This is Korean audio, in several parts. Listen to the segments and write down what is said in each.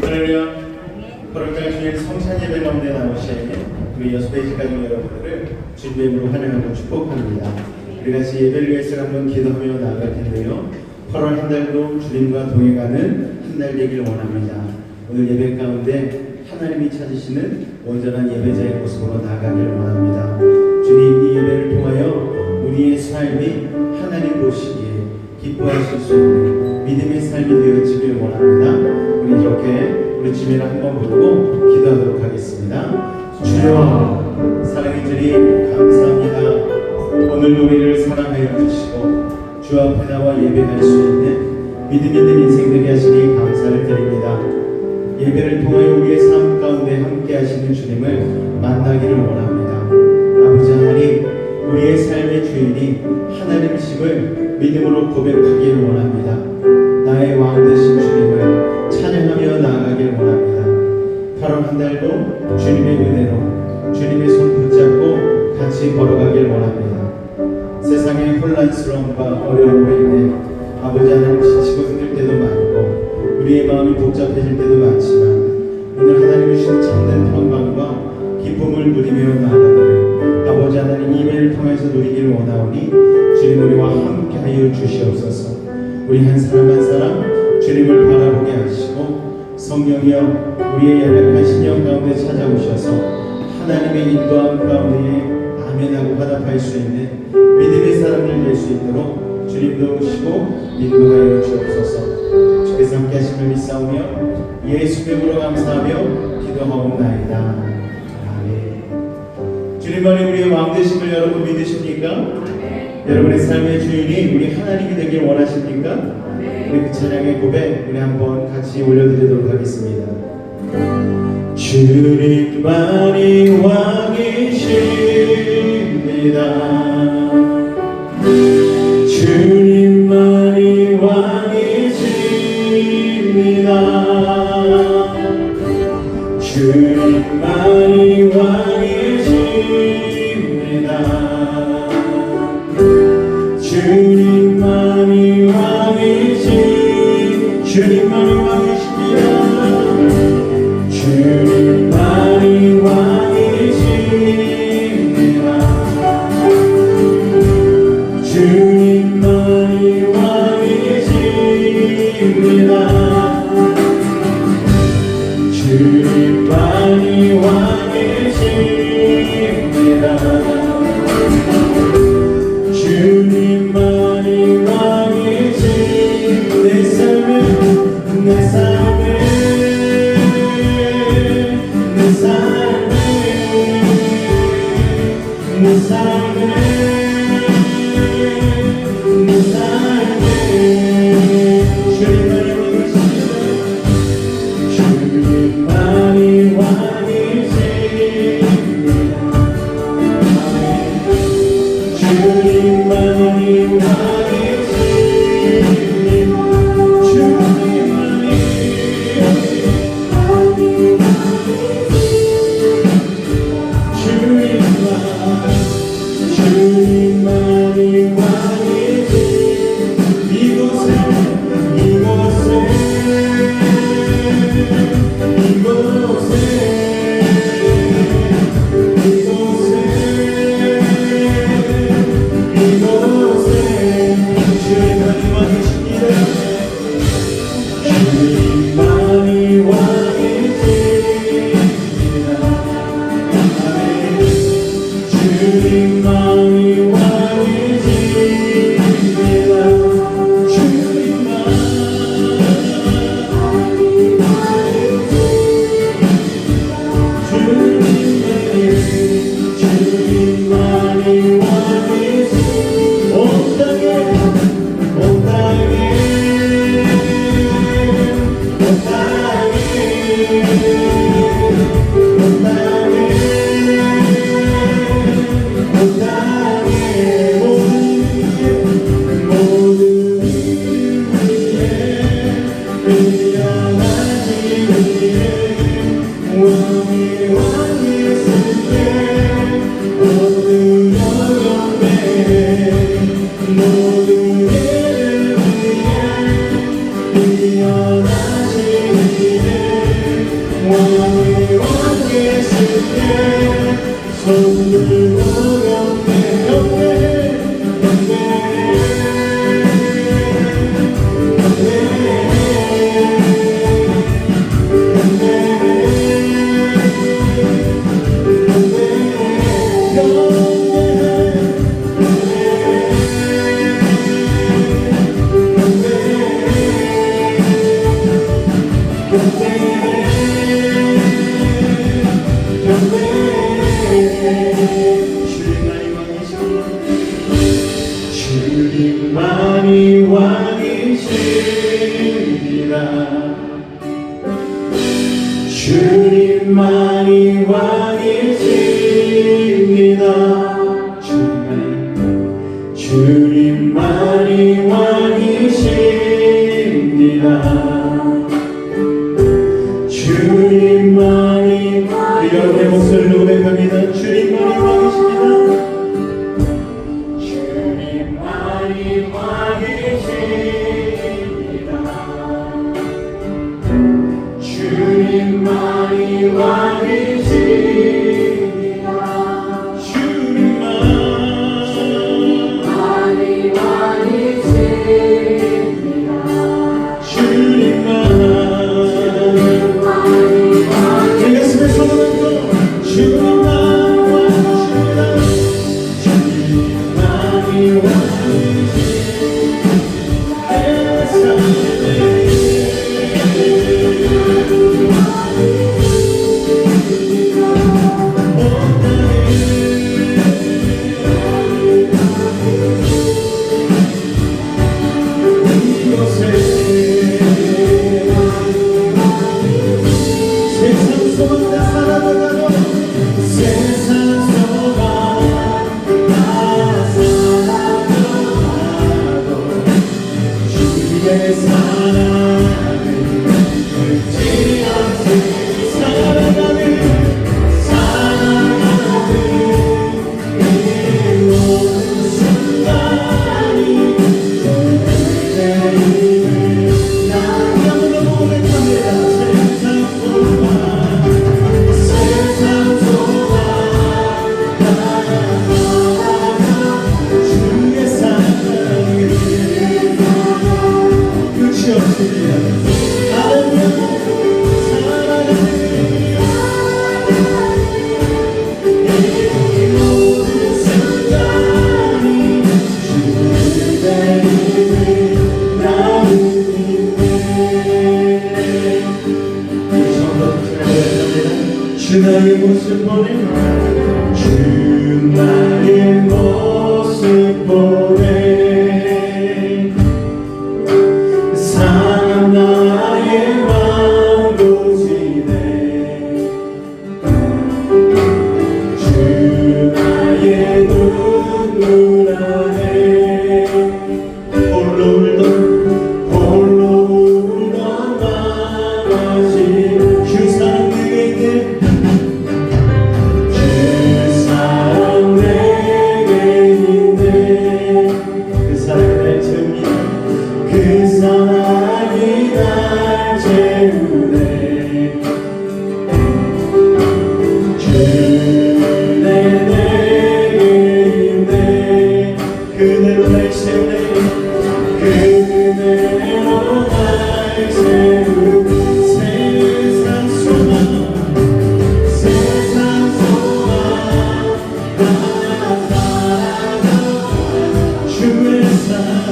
할렐루야. 8월달 주일 성찬 예배 가운데 나오신 우리 여수배지 가족 여러분들을 주님의 이름으로 환영하고 축복합니다. 우리 같이 예배를 위해서 한번 기도하며 나아갈 텐데요. 8월 한 달도 주님과 동행하는 한 달 되기를 원합니다. 오늘 예배 가운데 하나님이 찾으시는 온전한 예배자의 모습으로 나아가기를 원합니다. 주님, 이 예배를 통하여 우리의 삶이 하나님 보시기에 기뻐하실 수 있는 믿음의 삶이 되어지길 원합니다. 우리 이렇게 우리 주님을 한번 부르고 기도하도록 하겠습니다. 주여, 사랑의 주님 감사합니다. 오늘도 우리를 사랑하여 주시고 주 앞에 나와 예배할 수 있는 믿음 있는 인생 되게 하시니 감사를 드립니다. 예배를 통하여 우리의 삶 가운데 함께 하시는 주님을 만나기를 원합니다. 아버지 하나님, 우리의 삶의 주인이 하나님이심을 믿음으로 고백하기를 원합니다. 나의 왕 되신 주님을 찬양하며 나아가길 원합니다. 8월 한 달도 주님의 은혜로 주님의 손 붙잡고 같이 걸어가길 원합니다. 세상의 혼란스러움과 어려움으로 인해 아버지 하나님 지치고 힘들 때도 많고 우리의 마음이 복잡해질 때도 많지만 오늘 하나님이 주신 참된 평강과 기쁨을 누리며 나아가기를 아버지 하나님 이메일을 통해서 누리기를 원하오니 주님 우리와 함께하여 주시옵소서. 우리 한 사람 한 사람 주님을 바라보게 하시고 성령이여 우리의 연약한 신령 가운데 찾아오셔서 하나님의 인도함 가운데 아멘하고 화답할 수 있는 믿음의 사람들 될 수 있도록 주님도 오시고 인도하여 주옵소서. 주께서 함께 하심을 믿사오며 예수 이름으로 감사하며 기도하옵나이다. 아멘. 주님만이 우리의 왕 되심을 여러분 믿으십니까? 여러분의 삶의 주인이 우리 하나님이 되길 원하십니까? 우리 그 찬양의 고백 우리 한번 같이 올려드리도록 하겠습니다. 주님만이 왕이십니다. 주님만이 왕이십니다. 주님만이 왕이십니다. 주님만이 왕이십니다. 주님만이 왕이십니다. 주님만이 왕이십니다. 주님만이 왕이십니다. 주님만이 왕이십니다. 주님만이 왕이십니다. 내 삶에 내 삶에 내 삶에 내 삶에 내 삶에 주님만이 왕이십니다. 주님만이 왕이십니다. 주님만이 피어나시는 길에 손들고 경배해 주님만이 왕이십니다. 주님만이 왕이십니다. 주님만이 왕이십니다. 주님만이 여러분의 목소리로 고백합니다. 주님만이 왕이십니다. 주님만이 왕이십니다. 주님만이 왕이십니다. 주님만이 왕이십니다. 주님만이 우리 가슴에 손을 얹고 주님만 왕이십니다. 주님만이 주 나의 모습 보내 주 나의 모습 보내 사랑 나의 왕도지네 주 나의 눈물 안에 홀로 울던 나머지 주 사랑 내게 있네 그대로 날 채우네 그대로 날 채우네 세상 소망 나 살아가 주의 사랑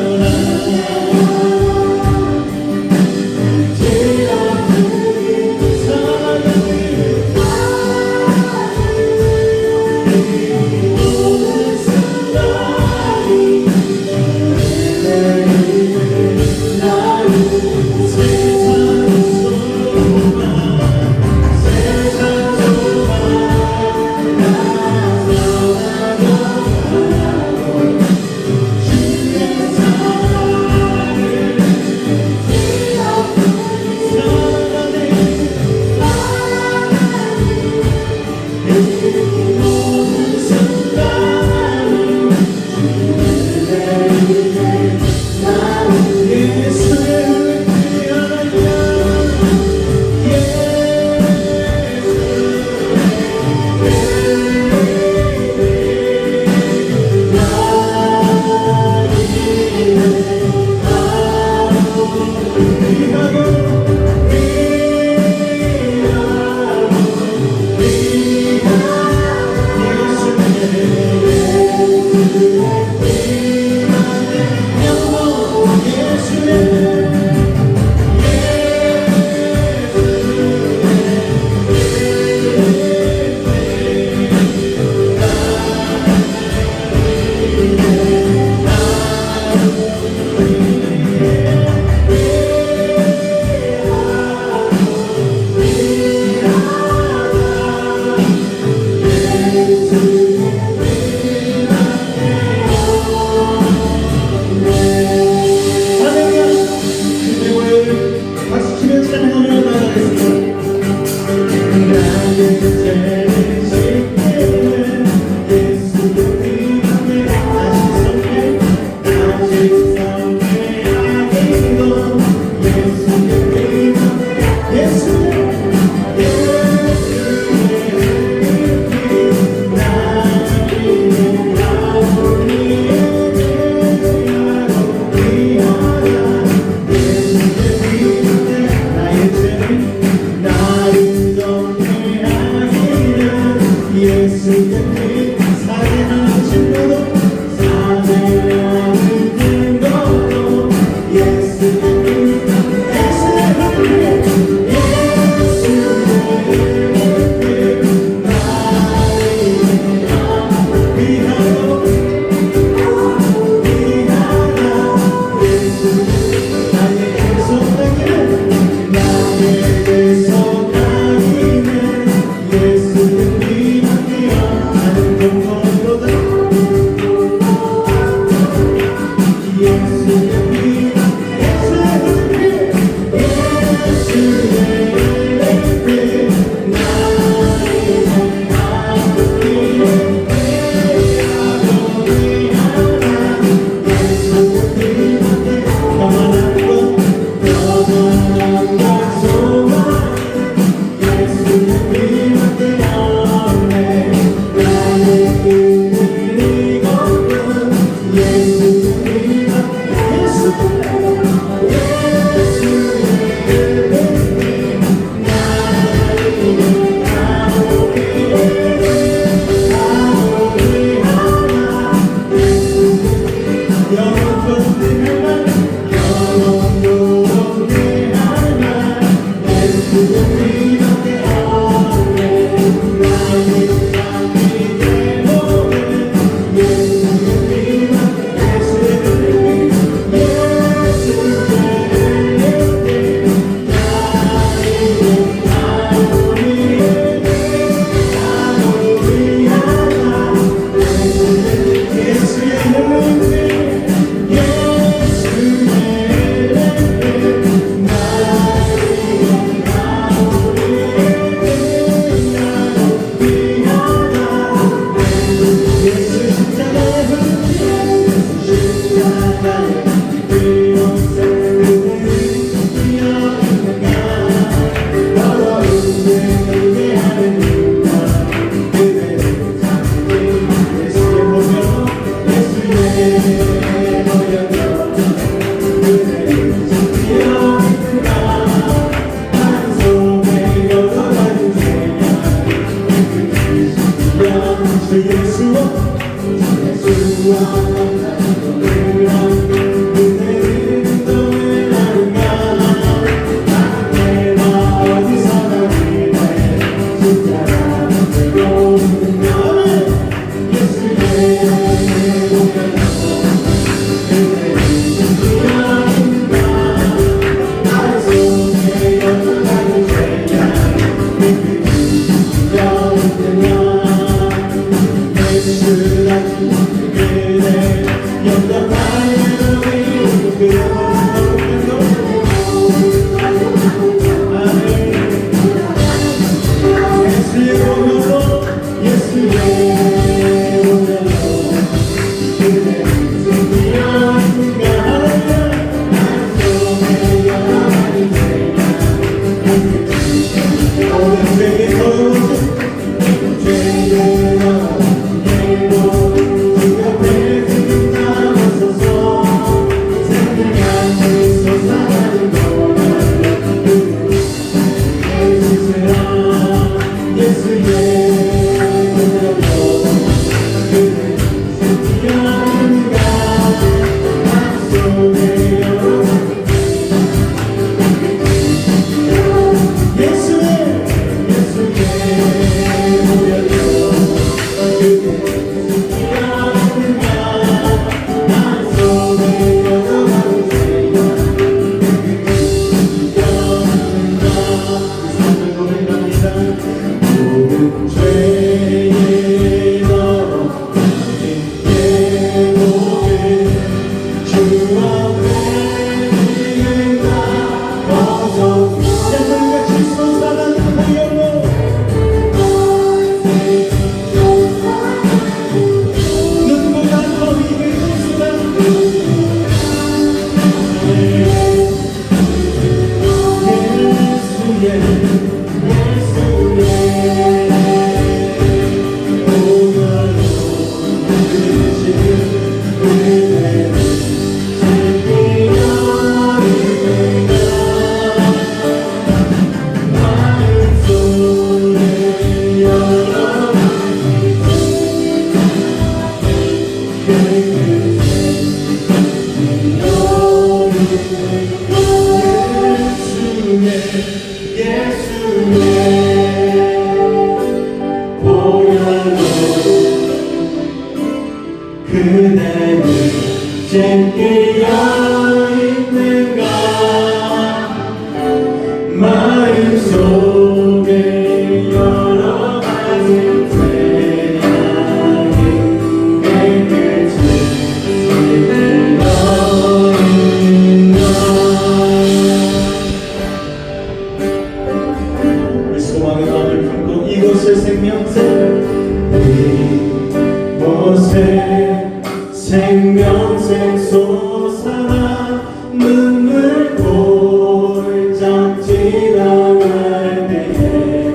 생명샘 솟아나 눈물 골짝 지나갈 때에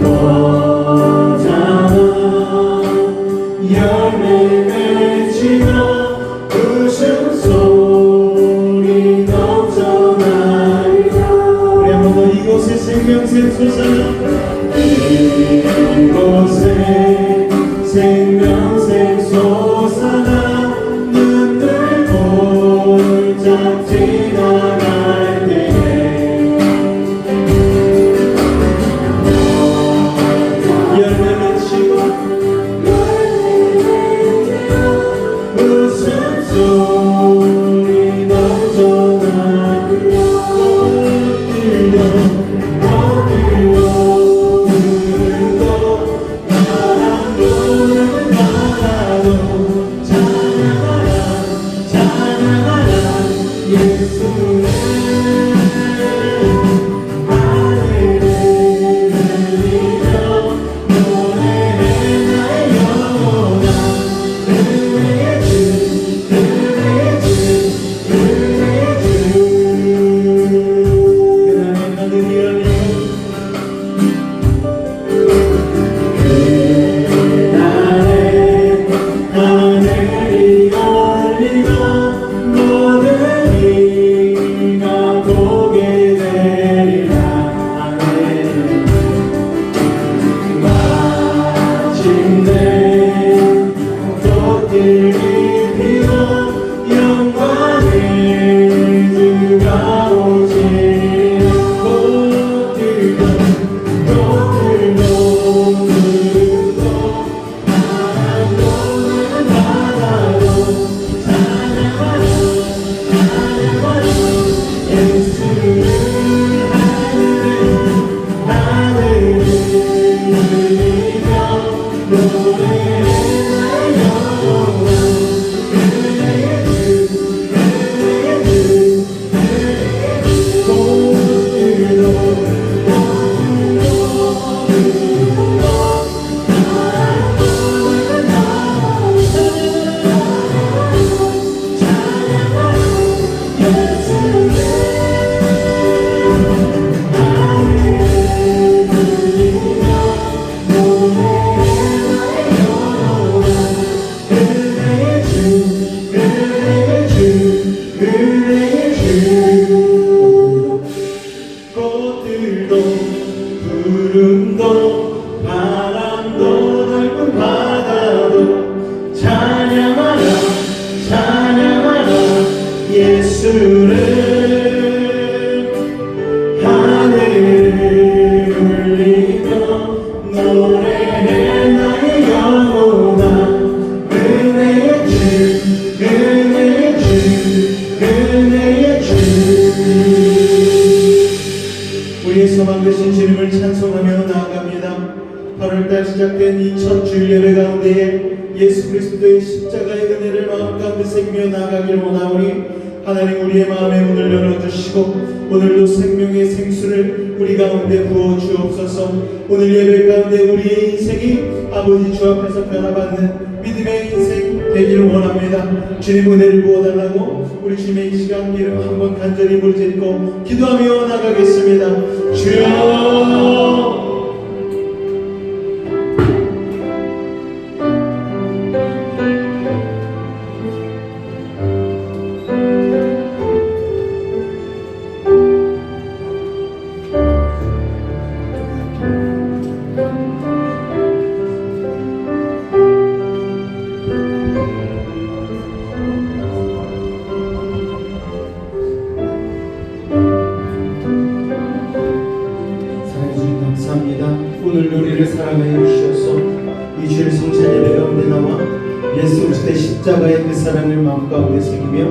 너잖아 열매 맺히며 웃음소리 넘쳐나리라. 우리 한번 더 이곳에 생명샘 솟아나 이곳에 생명샘 솟아나 눈물 골짝 지나갈 때에 열매 맺히고 웃음소리 넘쳐나리라. 자 입히고 영광을 주가 오시리 꽃들도 꽃들도 푸르고 바람도 바다도 찬양하라 찬양하라 예수를 하늘을 울리며 노래해 영원한 그대의 꽃들도 꽃들도 구름도 바람도 넓은 바다도 찬양하라 찬양하라 예수를 하늘을 울리며 노래해 나의 영혼아 은혜의 주 은혜의 주 은혜의 주 우리의 소망 되신 주님을 찬송하며 나아갑니다. 8월달 시작된 이 첫 주일 예배 가운데에 예수 그리스도의 십자가의 은혜를 마음 가운데 새기며 나아가길 원하오니 하나님 우리의 마음에 문을 열어주시고 오늘도 생명의 생수를 우리 가운데 부어 주옵소서. 오늘 예배 가운데 우리의 인생이 아버지 주 앞에서 변화받는 믿음의 인생 되기를 원합니다. 주님 은혜를 부어달라고 우리 주님의 이 시간 이름 한번 간절히 물짓고 기도하며 나가겠습니다. 주여 오늘 우리를 사랑하여 주셔서 이 주일 성찬 예배 가운데 나와 예수 그리스도의 십자가의 그 사랑을 마음 가운데 새기며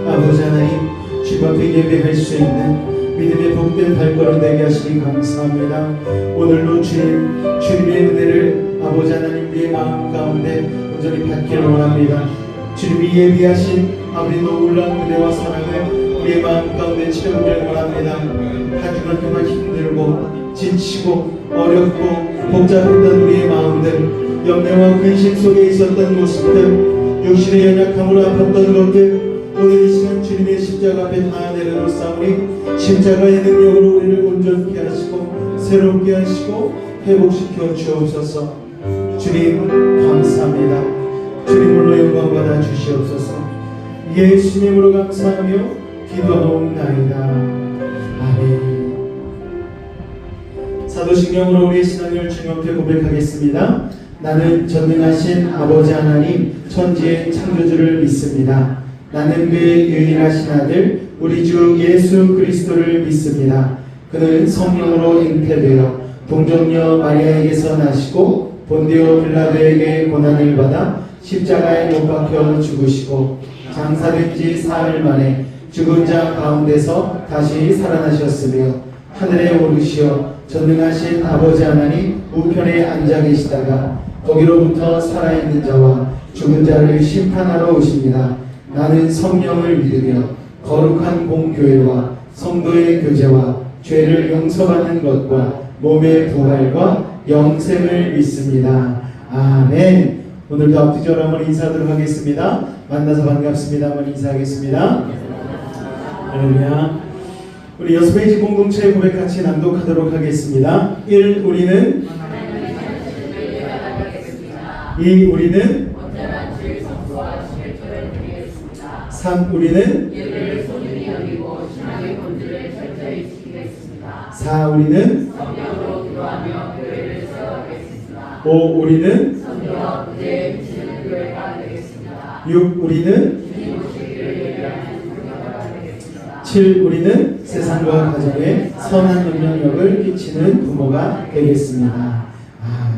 아버지 하나님 주님 앞에 예배할 수 있는 믿음의 복된 발걸음 되게 하시니 감사합니다. 오늘도 주님의 은혜를 아버지 하나님 우리의 마음 가운데 온전히 받기를 원합니다. 주님이 예비하신 아버지 놀라운 은혜와 사랑을 우리의 마음 가운데 채우기를 원합니다. 한 주간 동안 힘들고 지치고 어렵고 복잡했던 우리의 마음들, 염려와 근심 속에 있었던 모습들, 육신의 연약함으로 아팠던 것들 오늘 이 시간 주님의 십자가 앞에 다 내려놓사오니 십자가의 능력으로 우리를 온전케 하시고 새롭게 하시고 회복시켜 주옵소서. 주님 감사합니다. 주님으로 영광 받아 주시옵소서. 예수님으로 감사하며 기도하옵나이다. 아멘. 사도신경으로 우리의 신앙을 주님 앞에 고백하겠습니다. 나는 전능하신 아버지 하나님 천지의 창조주를 믿습니다. 나는 그의 유일하신 아들 우리 주 예수 그리스도를 믿습니다. 그는 성령으로 잉태되어 동정녀 마리아에게서 나시고 본디오 빌라도에게 고난을 받아 십자가에 못 박혀 죽으시고 장사된 지 사흘 만에 죽은 자 가운데서 다시 살아나셨으며 하늘에 오르시어 전능하신 아버지 하나님 우편에 앉아 계시다가 거기로부터 살아있는 자와 죽은 자를 심판하러 오십니다. 나는 성령을 믿으며 거룩한 공교회와 성도의 교제와 죄를 용서받는 것과 몸의 부활과 영생을 믿습니다. 아멘. 오늘도 앞뒤적으로 한번 인사하도록 하겠습니다. 만나서 반갑습니다. 한번 인사하겠습니다. 할렐루야. 우리 6페이지 공동체 고백 같이 낭독하도록 하겠습니다. 1. 우리는 2. 우리는 3. 우리는 4. 우리는 5. 우리는 6. 우리는 7. 우리는 세상과 가정에 선한 영향력을 끼치는 부모가 되겠습니다.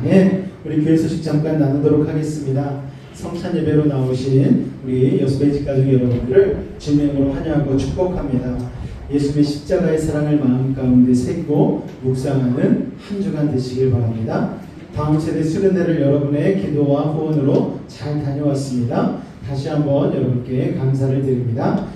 네. 우리 교회 소식 잠깐 나누도록 하겠습니다. 성찬 예배로 나오신 우리 여수베이직 가족 여러분들을 주님으로 환영하고 축복합니다. 예수님의 십자가의 사랑을 마음 가운데 새기고 묵상하는 한 주간 되시길 바랍니다. 다음 세대 수련회를 여러분의 기도와 후원으로 잘 다녀왔습니다. 다시 한번 여러분께 감사를 드립니다.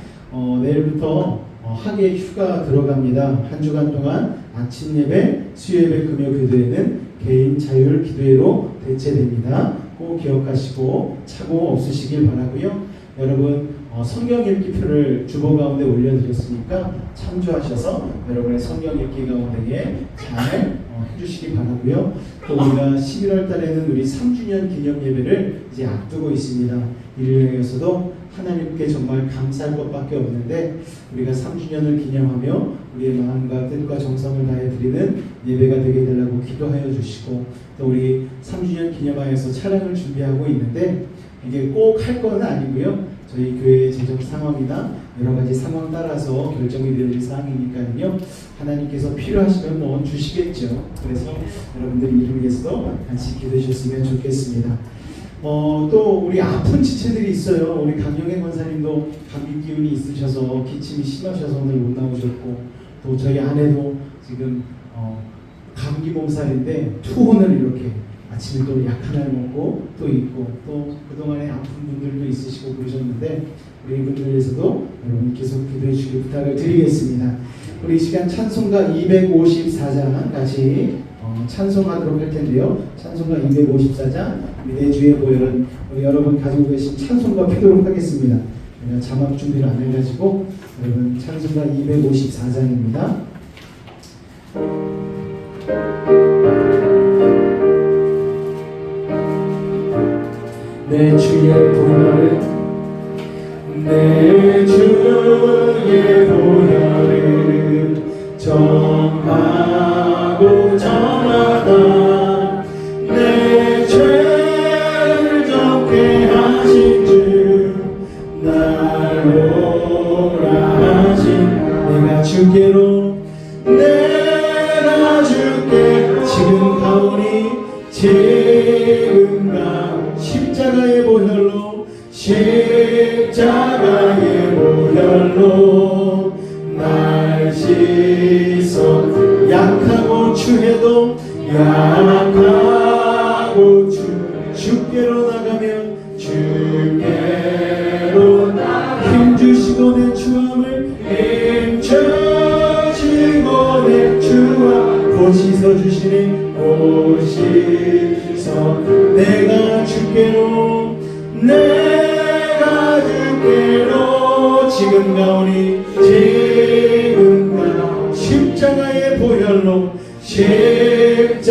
내일부터 학예 휴가 들어갑니다. 한 주간 동안 아침 예배, 수요예배, 금요 교도회는 개인 자율 기도회로 대체됩니다. 꼭 기억하시고 착오 없으시길 바라고요. 여러분 성경 읽기표를 주보 가운데 올려드렸으니까 참조하셔서 여러분의 성경 읽기 가운데에 잘 해주시기 바라고요. 또 우리가 11월 달에는 우리 3주년 기념 예배를 이제 앞두고 있습니다. 이를 위해서도 하나님께 정말 감사할 것밖에 없는데 우리가 3주년을 기념하며 우리의 마음과 뜻과 정성을 다해 드리는 예배가 되게 되려고 기도하여 주시고, 또 우리 3주년 기념하여서 차량을 준비하고 있는데 이게 꼭 할 건 아니고요. 저희 교회의 재정 상황이나 여러 가지 상황 따라서 결정이 되어질 사항이니까요. 하나님께서 필요하시면 뭐 주시겠죠. 그래서 여러분들이 이를 위해서도 같이 기도해 주셨으면 좋겠습니다. 또 우리 아픈 지체들이 있어요. 우리 강영애 권사님도 감기 기운이 있으셔서 기침이 심하셔서 오늘 못 나오셨고, 또 저희 아내도 지금 감기 몸살인데 투혼을 이렇게 아침에 또 약 하나를 먹고 또 있고, 또 그동안에 아픈 분들도 있으시고 그러셨는데 우리 이분들에서도 여러분 계속 기도해 주시기 부탁을 드리겠습니다. 우리 이 시간 찬송가 254장 같이 찬송하도록 할 텐데요. 찬송가 254장 내주의 보혈은 우리 여러분 가지고 계신 찬송가 피도록 하겠습니다. 제가 자막 준비를 안 해가지고 여러분 찬송가 254장입니다. 내 주의 보혈은 내 주의 보혈은 정하고 정하다 내 죄를 적게 하신 주 나로라 하신 내가 주께로 지금 가오니 지금 가 십자가의 보혈로 십자가의 보혈로 날 씻어 약하고 추해도 약하고 주께로 나가면 주께로 힘주시고 내 추함을 힘주시고 내 추함 곧 씻어주시니 곧 씻어 내가 주께로 지금 가오니 지금 가 십자가의 보혈로 십자가의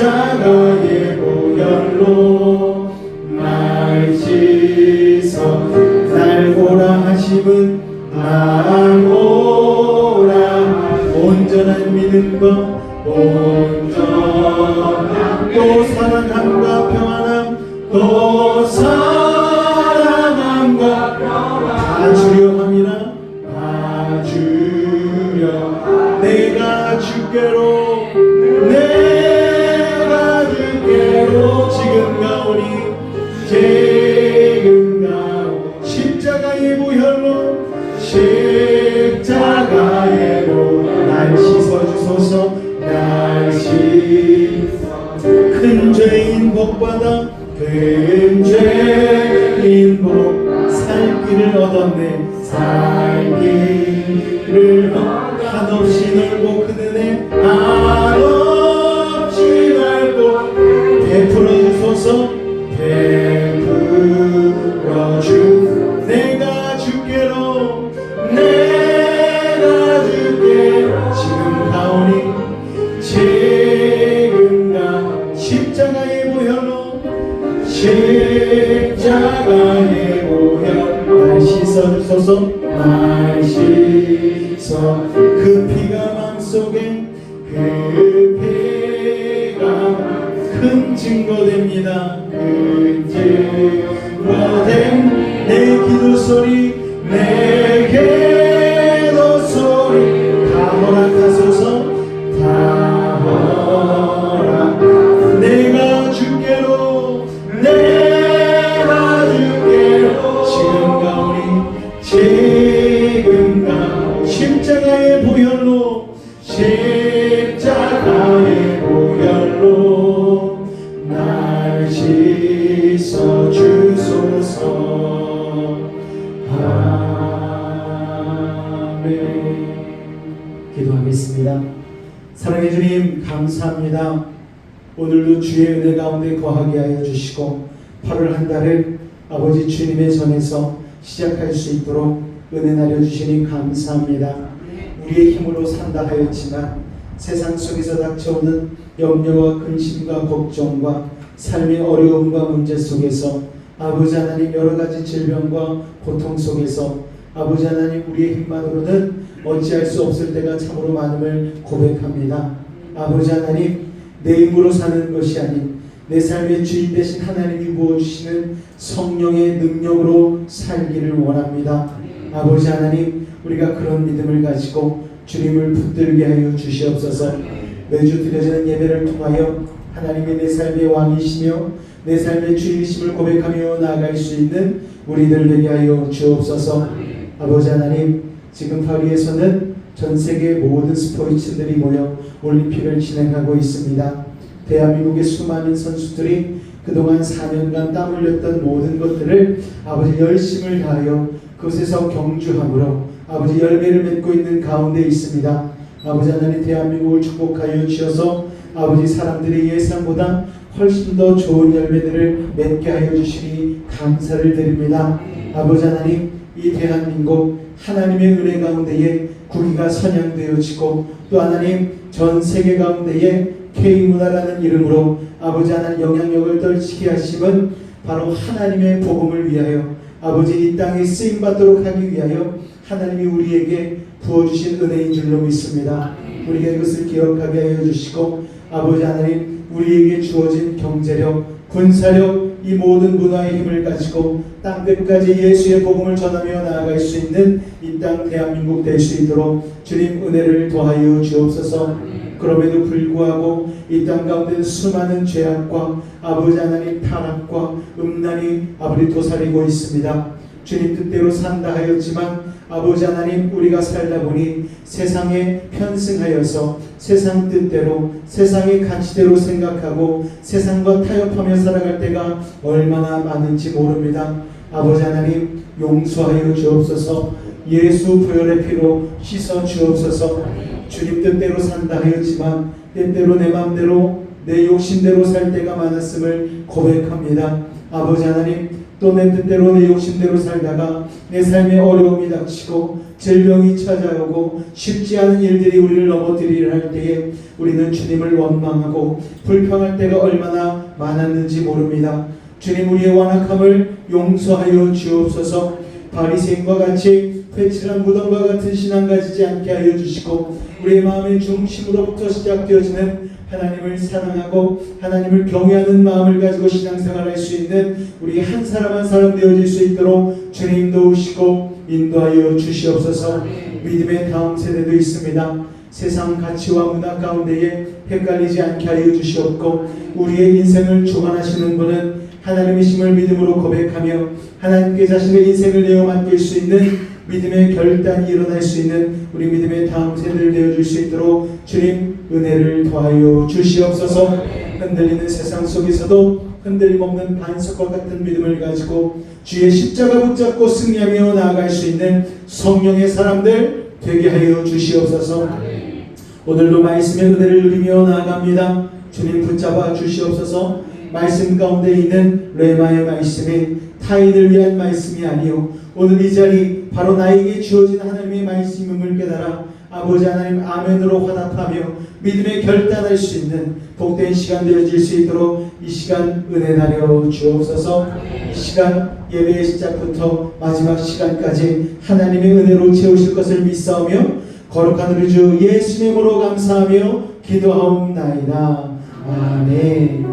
보혈로 날 씻어 날 오라 하심은 날 오라 온전한 믿음과 온전한 또 사랑함과 평안함 또 사랑함과 다 주려 함이라 다 주려 내가 주께로 지금 가오니 지금 가오 십자가의 보혈로 십자가의 보혈 날 씻어주소서 날 씻어 큰 죄인 복받아 큰 죄인 복 살 길을 얻었네 살 길을 한없이 넓고 큰 은혜 한없이 넓고 베풀어 주소서 베풀어 주 내가 주께로 지금 가오니 지금 가 십자가의 보혈로 십자가의 보혈 날 씻어주소서 날 씻어 그 피가 맘속에 그 피가 큰 증거됩니다 큰 증거된 내 주 소리 내게도 소리 다 허락하소서 다 허락 내가 주께로 지금가 우리 지금가 십자가의 보혈로 십자가의 보혈로 날 씻어 주소서. 아멘. 기도하겠습니다. 사랑의 주님 감사합니다. 오늘도 주의 은혜 가운데 거하게 하여 주시고 8월 한 달을 아버지 주님의 전에서 시작할 수 있도록 은혜 나려주시니 감사합니다. 우리의 힘으로 산다 하였지만 세상 속에서 닥쳐오는 염려와 근심과 걱정과 삶의 어려움과 문제 속에서 아버지 하나님 여러 가지 질병과 고통 속에서 아버지 하나님 우리의 힘만으로는 어찌할 수 없을 때가 참으로 많음을 고백합니다. 아버지 하나님 내 힘으로 사는 것이 아닌 내 삶의 주인 되신 하나님이 부어주시는 성령의 능력으로 살기를 원합니다. 아버지 하나님 우리가 그런 믿음을 가지고 주님을 붙들게 하여 주시옵소서. 매주 드려지는 예배를 통하여 하나님이 내 삶의 왕이시며 내 삶의 주인이심을 고백하며 나아갈 수 있는 우리들 되게 하여 주옵소서. 아버지 하나님 지금 파리에서는 전 세계 모든 스포츠들이 모여 올림픽을 진행하고 있습니다. 대한민국의 수많은 선수들이 그동안 4년간 땀 흘렸던 모든 것들을 아버지 열심을 다하여 그곳에서 경주함으로 아버지 열매를 맺고 있는 가운데 있습니다. 아버지 하나님 대한민국을 축복하여 주셔서 아버지 사람들의 예상보다 훨씬 더 좋은 열매들을 맺게 하여 주시니 감사를 드립니다. 아버지 하나님 이 대한민국 하나님의 은혜 가운데에 국위가 선양되어지고 또 하나님 전 세계 가운데에 K문화라는 이름으로 아버지 하나님 영향력을 떨치게 하심은 바로 하나님의 복음을 위하여 아버지 이 땅에 쓰임받도록 하기 위하여 하나님이 우리에게 부어주신 은혜인 줄로 믿습니다. 우리가 이것을 기억하게 하여 주시고 아버지 하나님 우리에게 주어진 경제력, 군사력 이 모든 문화의 힘을 가지고 땅끝까지 예수의 복음을 전하며 나아갈 수 있는 이 땅 대한민국 될 수 있도록 주님 은혜를 더하여 주옵소서. 그럼에도 불구하고 이 땅 가운데 수많은 죄악과 아버지 하나님 타락과 음란이 아버지 도사리고 있습니다. 주님 뜻대로 산다 하였지만 아버지 하나님 우리가 살다 보니 세상에 편승하여서 세상 뜻대로 세상의 가치대로 생각하고 세상과 타협하며 살아갈 때가 얼마나 많은지 모릅니다. 아버지 하나님 용서하여 주옵소서. 예수 보혈의 피로 씻어 주옵소서. 주님 뜻대로 산다 하였지만 때때로 내 마음대로 내 욕심대로 살 때가 많았음을 고백합니다. 아버지 하나님 또 내 뜻대로 내 욕심대로 살다가 내 삶에 어려움이 닥치고 질병이 찾아오고 쉽지 않은 일들이 우리를 넘어뜨리려 할 때에 우리는 주님을 원망하고 불평할 때가 얼마나 많았는지 모릅니다. 주님 우리의 완악함을 용서하여 주옵소서. 바리새인과 같이 회칠한 무덤과 같은 신앙 가지지 않게 하여 주시고 우리의 마음의 중심으로부터 시작되어지는 하나님을 사랑하고 하나님을 경외하는 마음을 가지고 신앙생활을 할 수 있는 우리 한 사람 한 사람 되어질 수 있도록 주님 도우시고 인도하여 주시옵소서. 믿음의 다음 세대도 있습니다. 세상 가치와 문화 가운데에 헷갈리지 않게 하여 주시옵고 우리의 인생을 주관하시는 분은 하나님이심을 믿음으로 고백하며 하나님께 자신의 인생을 내어 맡길 수 있는 믿음의 결단이 일어날 수 있는 우리 믿음의 다음 세대를 되어줄 수 있도록 주님 은혜를 더하여 주시옵소서. 흔들리는 세상 속에서도 흔들림 없는 반석과 같은 믿음을 가지고 주의 십자가 붙잡고 승리하며 나아갈 수 있는 성령의 사람들 되게 하여 주시옵소서. 오늘도 말씀의 은혜를 누리며 나아갑니다. 주님 붙잡아 주시옵소서. 말씀 가운데 있는 레마의 말씀이 타인을 위한 말씀이 아니요 오늘 이 자리 바로 나에게 주어진 하나님의 말씀임을 깨달아 아버지 하나님 아멘으로 화답하며 믿음의 결단할 수 있는 복된 시간 되어질 수 있도록 이 시간 은혜 나려 주옵소서. 이 시간 예배의 시작부터 마지막 시간까지 하나님의 은혜로 채우실 것을 믿사오며 거룩한 우리 주 예수님의 이름으로 감사하며 기도하옵나이다. 아멘.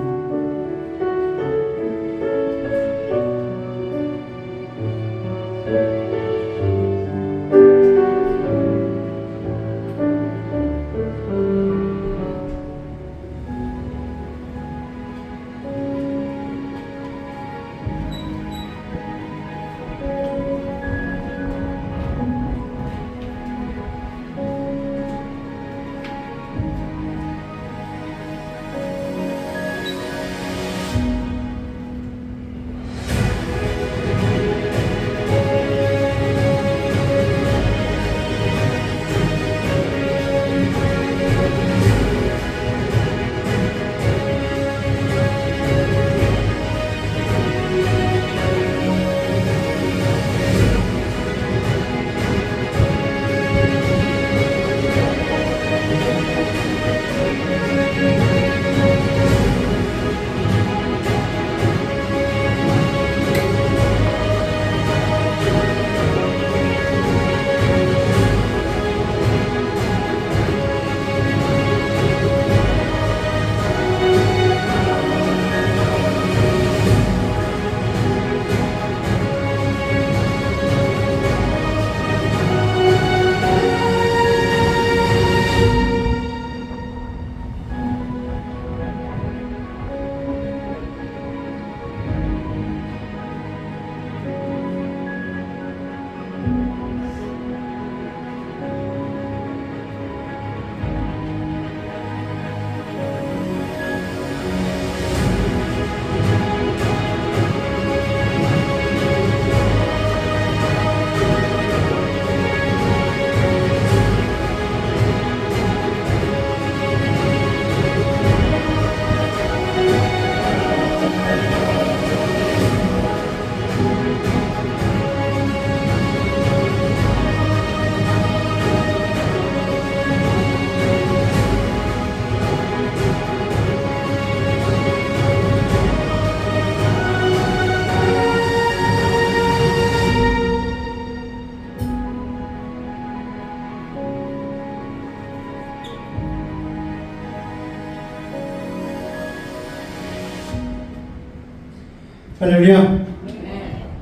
할렐루야.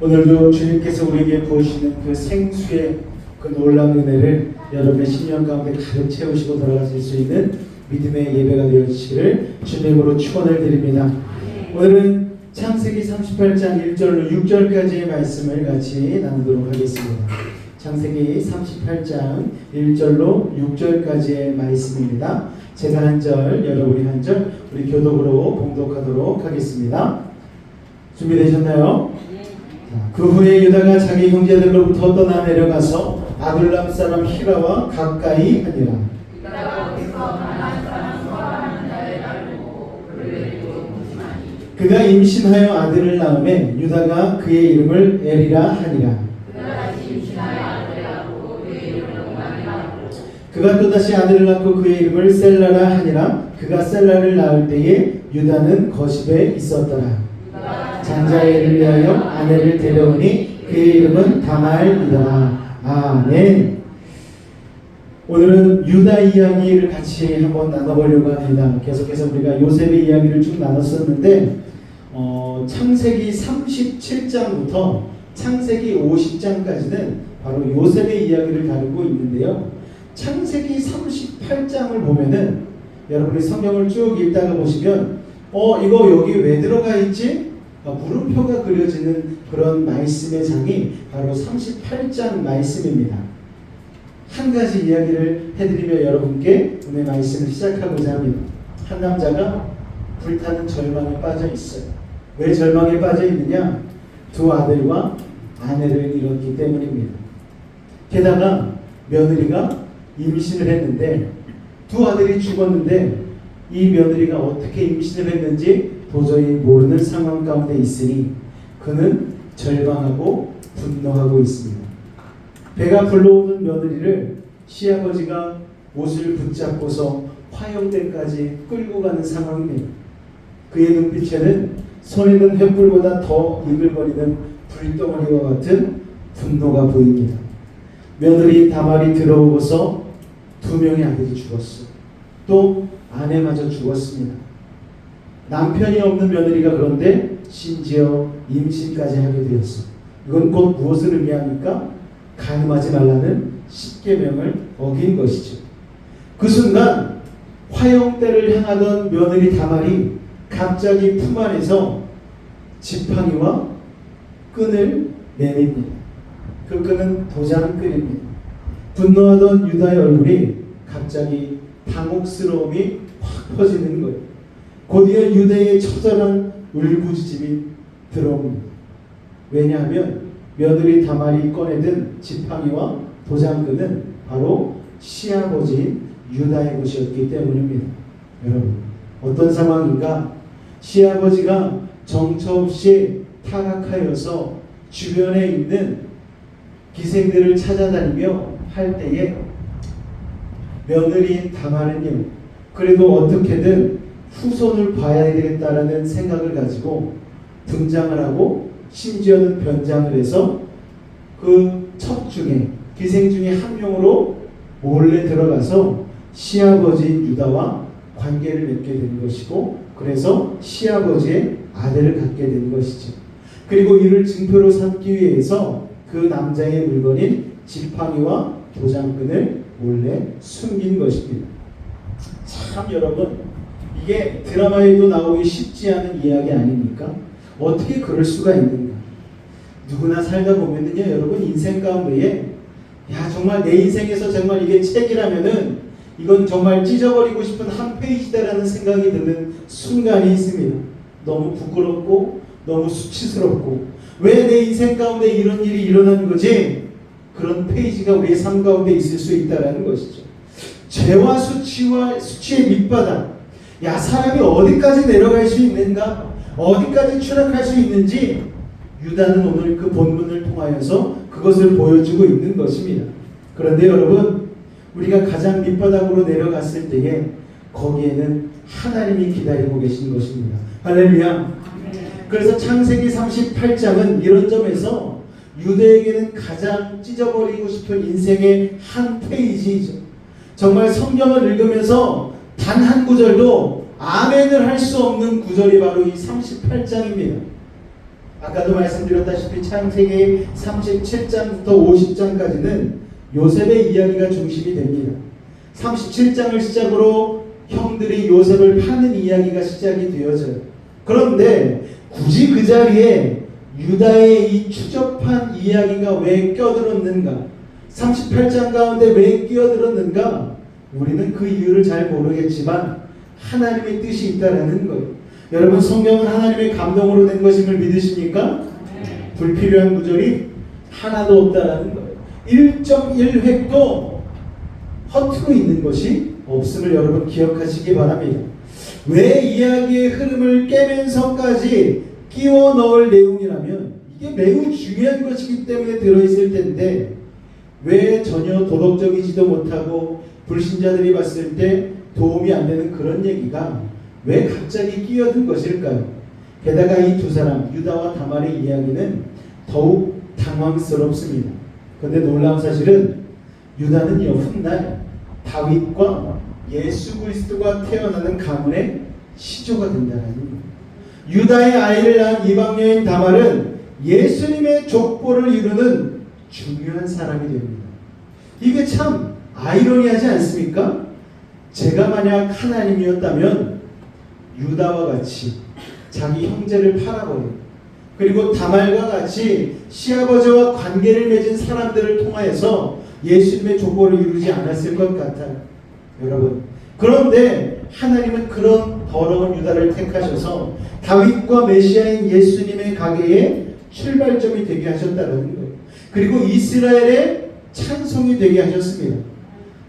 오늘도 주님께서 우리에게 부으시는 그 생수의 그 놀라운 은혜를 여러분의 심령 가운데 가득 채우시고 돌아가실 수 있는 믿음의 예배가 되어주시기를 주님으로 축원을 드립니다. 오늘은 창세기 38장 1절로 6절까지의 말씀을 같이 나누도록 하겠습니다. 창세기 38장 1절로 6절까지의 말씀입니다. 제가 한 절, 여러분이 한 절, 우리 교독으로 봉독하도록 하겠습니다. 준비되셨나요? 그 후에 유다가 자기 형제들로부터 떠나 내려가서 아둘람 사람 히라와 가까이 하니라. 그가 임신하여 아들을 낳음에 유다가 그의 이름을 에리라 하니라. 그가 또다시 아들을 낳고 그의 이름을 셀라라 하니라. 그가 셀라를 낳을 때에 유다는 거십에 있었더라. 장자애를 위하여 아내를 데려오니 그의 이름은 다말이더라. 아멘. 오늘은 유다 이야기를 같이 한번 나눠보려고 합니다. 계속해서 우리가 요셉의 이야기를 쭉 나눴었는데 창세기 37장부터 창세기 50장까지는 바로 요셉의 이야기를 다루고 있는데요. 창세기 38장을 보면은 여러분이 성경을 쭉 읽다가 보시면 이거 여기 왜 들어가 있지? 물음표가 그려지는 그런 말씀의 장이 바로 38장 말씀입니다. 한 가지 이야기를 해드리며 여러분께 오늘 말씀을 시작하고자 합니다. 한 남자가 불타는 절망에 빠져 있어요. 왜 절망에 빠져 있느냐? 두 아들과 아내를 잃었기 때문입니다. 게다가 며느리가 임신을 했는데 두 아들이 죽었는데 이 며느리가 어떻게 임신을 했는지 도저히 모르는 상황 가운데 있으니 그는 절망하고 분노하고 있습니다. 배가 불러오는 며느리를 시아버지가 옷을 붙잡고서 화형대까지 끌고 가는 상황입니다. 그의 눈빛에는 손에는 횃불보다 더 이글거리는 불덩어리와 같은 분노가 보입니다. 며느리 다말이 들어오고서 두 명의 아들이 죽었어요. 또 아내마저 죽었습니다. 남편이 없는 며느리가 그런데 심지어 임신까지 하게 되었어. 이건 곧 무엇을 의미합니까? 간음하지 말라는 십계명을 어긴 것이죠. 그 순간 화형대를 향하던 며느리 다말이 갑자기 품 안에서 지팡이와 끈을 내밉니다. 그 끈은 도장끈입니다. 분노하던 유다의 얼굴이 갑자기 당혹스러움이 확 퍼지는 거예요. 곧이어 유다의 처절한 울부짖음이 들어옵니다. 왜냐하면 며느리 다말이 꺼내든 지팡이와 도장끈은 바로 시아버지인 유다의 것이었기 때문입니다. 여러분, 어떤 상황인가? 시아버지가 정처 없이 타락하여서 주변에 있는 기생들을 찾아다니며 할 때에 며느리인 다말은요, 그래도 어떻게든 후손을 봐야 되겠다라는 생각을 가지고 등장을 하고 심지어는 변장을 해서 그 첩 중에 기생 중에 한 명으로 몰래 들어가서 시아버지인 유다와 관계를 맺게 된 것이고, 그래서 시아버지의 아들을 갖게 된 것이죠. 그리고 이를 증표로 삼기 위해서 그 남자의 물건인 지팡이와 도장끈을 몰래 숨긴 것입니다. 참 여러분, 이게 드라마에도 나오기 쉽지 않은 이야기 아닙니까? 어떻게 그럴 수가 있는가? 누구나 살다 보면은요, 여러분 인생 가운데에 정말 내 인생에서 정말 이게 책이라면은 이건 정말 찢어버리고 싶은 한 페이지다라는 생각이 드는 순간이 있습니다. 너무 부끄럽고 너무 수치스럽고 왜 내 인생 가운데 이런 일이 일어난 거지? 그런 페이지가 우리의 삶 가운데 있을 수 있다라는 것이죠. 죄와 수치의 밑바닥. 사람이 어디까지 내려갈 수 있는가? 어디까지 추락할 수 있는지 유다는 오늘 그 본문을 통하여서 그것을 보여주고 있는 것입니다. 그런데 여러분, 우리가 가장 밑바닥으로 내려갔을 때에 거기에는 하나님이 기다리고 계신 것입니다. 할렐루야. 그래서 창세기 38장은 이런 점에서 유대에게는 가장 찢어버리고 싶은 인생의 한 페이지이죠. 정말 성경을 읽으면서 단 한 구절도 아멘을 할 수 없는 구절이 바로 이 38장입니다. 아까도 말씀드렸다시피 창세기 37장부터 50장까지는 요셉의 이야기가 중심이 됩니다. 37장을 시작으로 형들이 요셉을 파는 이야기가 시작이 되어져요. 그런데 굳이 그 자리에 유다의 이 추접한 이야기가 왜 껴들었는가? 38장 가운데 왜 끼어들었는가? 우리는 그 이유를 잘 모르겠지만 하나님의 뜻이 있다라는 거예요. 여러분, 성경은 하나님의 감동으로 된 것임을 믿으십니까? 불필요한 구절이 하나도 없다라는 거예요. 1.1획도 허투루 있는 것이 없음을 여러분 기억하시기 바랍니다. 왜 이야기의 흐름을 깨면서까지 끼워 넣을 내용이라면 이게 매우 중요한 것이기 때문에 들어있을 텐데 왜 전혀 도덕적이지도 못하고 불신자들이 봤을 때 도움이 안 되는 그런 얘기가 왜 갑자기 끼어든 것일까요? 게다가 이 두 사람 유다와 다말의 이야기는 더욱 당황스럽습니다. 그런데 놀라운 사실은 유다는요, 훗날 다윗과 예수 그리스도가 태어나는 가문의 시조가 된다는 거예요. 유다의 아이를 낳은 이방 여인 다말은 예수님의 족보를 이루는 중요한 사람이 됩니다. 이게 참 아이러니하지 않습니까? 제가 만약 하나님이었다면 유다와 같이 자기 형제를 팔아버리고 그리고 다말과 같이 시아버지와 관계를 맺은 사람들을 통하여서 예수님의 족보를 이루지 않았을 것 같아요. 여러분, 그런데 하나님은 그런 더러운 유다를 택하셔서 다윗과 메시아인 예수님의 가게의 출발점이 되게 하셨다는 거예요. 그리고 이스라엘의 찬송이 되게 하셨습니다.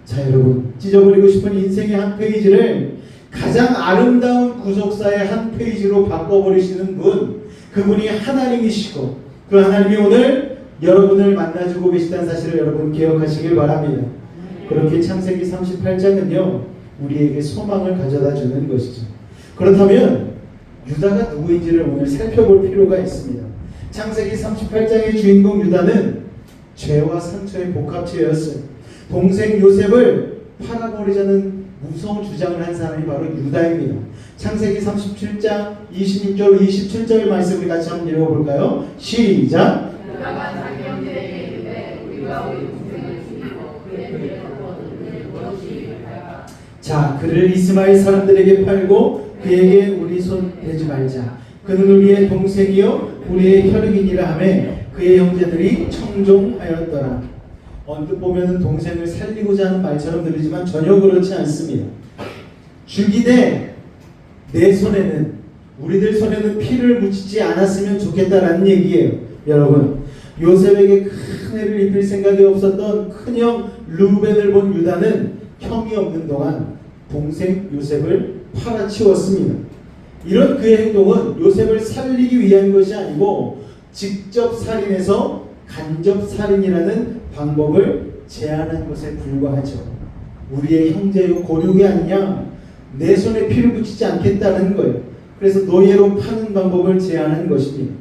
자, 여러분, 찢어버리고 싶은 인생의 한 페이지를 가장 아름다운 구속사의 한 페이지로 바꿔버리시는 분, 그분이 하나님이시고 그 하나님이 오늘 여러분을 만나주고 계시다는 사실을 여러분 기억하시길 바랍니다. 그렇게 창세기 38장은요, 우리에게 소망을 가져다 주는 것이죠. 그렇다면 유다가 누구인지를 오늘 살펴볼 필요가 있습니다. 창세기 38장의 주인공 유다는 죄와 상처의 복합체였어요. 동생 요셉을 팔아버리자는 무서운 주장을 한 사람이 바로 유다입니다. 창세기 37장 26절 27절 말씀 우리 같이 한번 읽어볼까요? 시작! 자, 그를 이스마엘 사람들에게 팔고 그에게 우리 손 대지 말자. 그는 우리의 동생이요 우리의 혈육이니라 하며 그의 형제들이 청종하였더라. 언뜻 보면은 동생을 살리고자 하는 말처럼 들리지만 전혀 그렇지 않습니다. 죽이되 내 손에는, 우리들 손에는 피를 묻히지 않았으면 좋겠다라는 얘기예요. 여러분, 요셉에게 큰 해를 입힐 생각이 없었던 큰형 르우벤을 본 유다는 형이 없는 동안 동생 요셉을 팔아치웠습니다. 이런 그의 행동은 요셉을 살리기 위한 것이 아니고 직접 살인해서 간접 살인이라는 방법을 제안한 것에 불과하죠. 우리의 형제요 고륙이 아니냐, 내 손에 피를 붙이지 않겠다는 거예요. 그래서 노예로 파는 방법을 제안한 것입니다.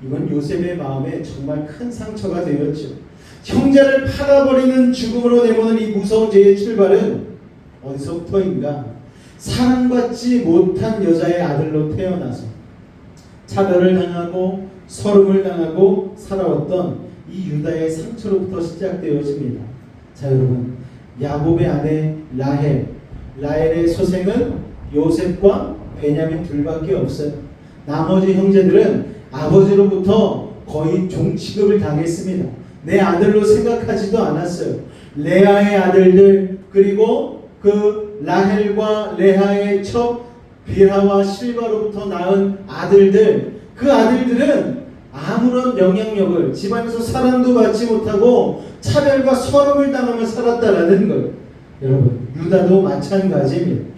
이건 요셉의 마음에 정말 큰 상처가 되었죠. 형제를 팔아버리는 죽음으로 내모는 이 무서운 죄의 출발은 어디서부터인가? 사랑받지 못한 여자의 아들로 태어나서 차별을 당하고 서름을 당하고 살아왔던 이 유다의 상처로부터 시작되어집니다. 자, 여러분, 야곱의 아내 라헬의 소생은 요셉과 베냐민 둘밖에 없어요. 나머지 형제들은 아버지로부터 거의 종 취급을 당했습니다. 내 아들로 생각하지도 않았어요. 레아의 아들들, 그리고 그 라헬과 레아의 첩 빌하와 실바로부터 낳은 아들들, 그 아들들은 아무런 영향력을, 집안에서 사랑도 받지 못하고 차별과 서름을 당하며 살았다라는 거예요. 여러분, 유다도 마찬가지입니다.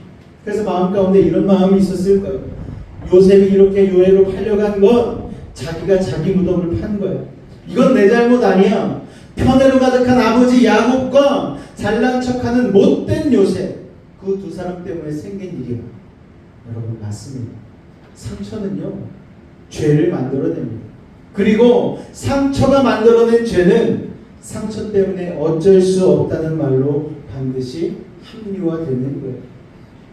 그래서 마음 가운데 이런 마음이 있었을 거예요. 요셉이 이렇게 유해로 팔려간 건 자기가 자기 무덤을 판 거예요. 이건 내 잘못 아니야. 편애로 가득한 아버지 야곱과 잘난 척하는 못된 요셉, 그 두 사람 때문에 생긴 일이야. 여러분, 맞습니다. 상처는요, 죄를 만들어냅니다. 그리고 상처가 만들어낸 죄는 상처 때문에 어쩔 수 없다는 말로 반드시 합리화되는 거예요.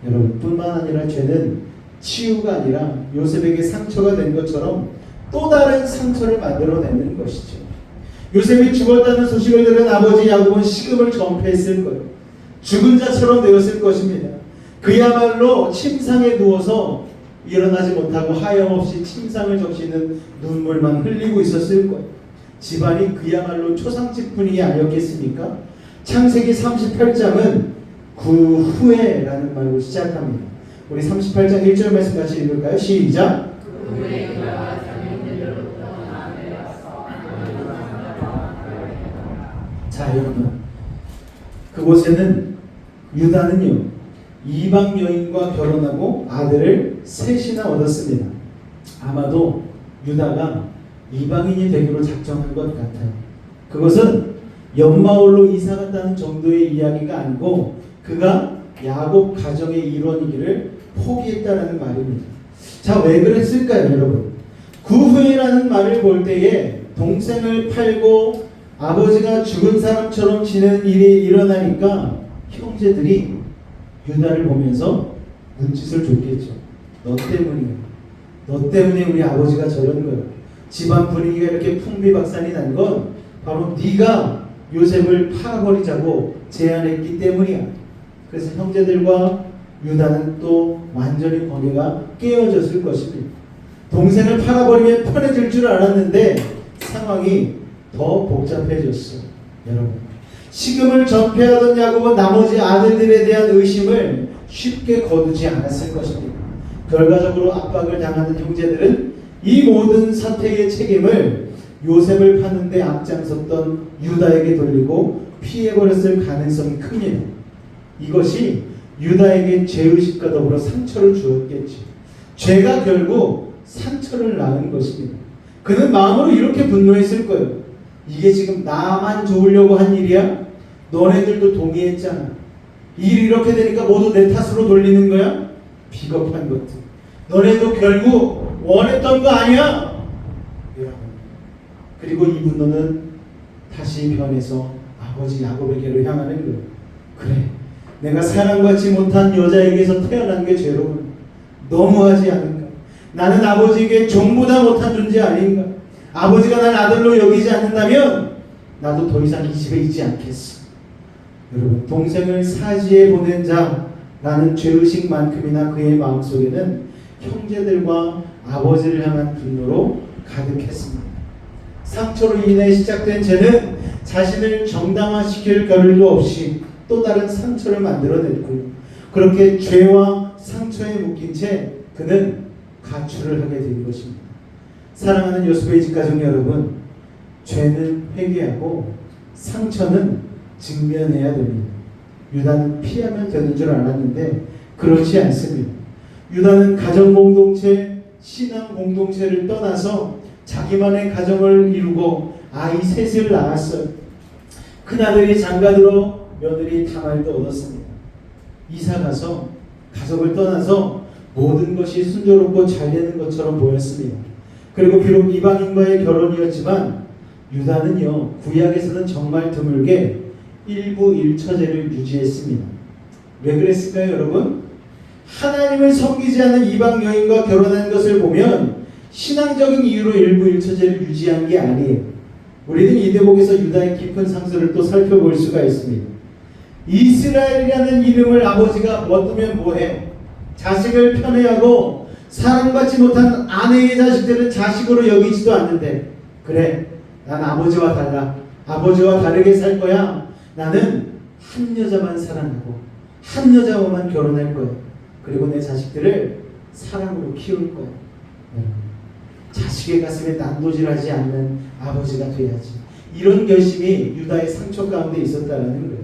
여러분, 뿐만 아니라 죄는 치유가 아니라 요셉에게 상처가 된 것처럼 또 다른 상처를 만들어내는 것이죠. 요셉이 죽었다는 소식을 들은 아버지 야곱은 식음을 전폐했을 거예요. 죽은 자처럼 되었을 것입니다. 그야말로 침상에 누워서 일어나지 못하고 하염없이 침상을 적시는 눈물만 흘리고 있었을 거예요. 집안이 그야말로 초상집 분위기 아니었겠습니까? 창세기 38장은 그 후에라는 말로 시작합니다. 우리 38장 1절 말씀 같이 읽을까요? 시작! 자, 여러분, 그곳에는 유다는요, 이방 여인과 결혼하고 아들을 셋이나 얻었습니다. 아마도 유다가 이방인이 되기로 작정한 것 같아요. 그것은 연마올로 이사 갔다는 정도의 이야기가 아니고 그가 야곱 가정의 일원이기를 포기했다라는 말입니다. 자, 왜 그랬을까요, 여러분? 그 후에라는 말을 볼 때에 동생을 팔고 아버지가 죽은 사람처럼 지내는 일이 일어나니까 형제들이 유다를 보면서 눈짓을 줬겠죠. 너 때문이야. 너 때문에 우리 아버지가 저런 거야. 집안 분위기가 이렇게 풍비박산이 난 건 바로 네가 요셉을 팔아버리자고 제안했기 때문이야. 그래서 형제들과 유다는 또 완전히 관계가 깨어졌을 것입니다. 동생을 팔아버리면 편해질 줄 알았는데 상황이 더 복잡해졌어요. 여러분, 식음을 전폐하던 야곱은 나머지 아들들에 대한 의심을 쉽게 거두지 않았을 것입니다. 결과적으로 압박을 당하는 형제들은 이 모든 사태의 책임을 요셉을 파는데 앞장섰던 유다에게 돌리고 피해버렸을 가능성이 큽니다. 이것이 유다에게 죄의식과 더불어 상처를 주었겠죠. 죄가 결국 상처를 낳은 것입니다. 그는 마음으로 이렇게 분노했을 거예요. 이게 지금 나만 좋으려고 한 일이야? 너네들도 동의했잖아. 일이 이렇게 되니까 모두 내 탓으로 돌리는 거야? 비겁한 것들. 너네도 결국 원했던 거 아니야? 그리고 이 분노는 다시 변해서 아버지 야곱에게로 향하는 거예요. 그래, 내가 사랑받지 못한 여자에게서 태어난 게 죄로군. 너무하지 않은가? 나는 아버지에게 종보다 못한 존재 아닌가? 아버지가 날 아들로 여기지 않는다면 나도 더 이상 이 집에 있지 않겠어. 여러분, 동생을 사지에 보낸 자라는 죄의식만큼이나 그의 마음속에는 형제들과 아버지를 향한 분노로 가득했습니다. 상처로 인해 시작된 죄는 자신을 정당화시킬 겨를도 없이 또 다른 상처를 만들어냈고, 그렇게 죄와 상처에 묶인 채 그는 가출을 하게 된 것입니다. 사랑하는 요스베이 집 가족 여러분, 죄는 회개하고 상처는 직면해야 됩니다. 유다는 피하면 되는 줄 알았는데 그렇지 않습니다. 유다는 가정 공동체, 신앙 공동체를 떠나서 자기만의 가정을 이루고 아이 셋을 낳았어요. 큰아들이 장가들어 며느리 다말도 얻었습니다. 이사가서 가족을 떠나서 모든 것이 순조롭고 잘 되는 것처럼 보였습니다. 그리고 비록 이방인과의 결혼이었지만 유다는요, 구약에서는 정말 드물게 일부 일처제를 유지했습니다. 왜 그랬을까요, 여러분? 하나님을 섬기지 않는 이방 여인과 결혼한 것을 보면 신앙적인 이유로 일부 일처제를 유지한 게 아니에요. 우리는 이 대목에서 유다의 깊은 상수를 또 살펴볼 수가 있습니다. 이스라엘이라는 이름을 아버지가 얻으면 뭐해? 자식을 편애하고 사랑받지 못한 아내의 자식들은 자식으로 여기지도 않는데, 그래, 난 아버지와 달라, 아버지와 다르게 살 거야, 나는 한 여자만 사랑하고 한 여자와만 결혼할 거야, 그리고 내 자식들을 사랑으로 키울 거야. 자식의 가슴에 난도질하지 않는 아버지가 돼야지. 이런 결심이 유다의 상처 가운데 있었다는 거예요.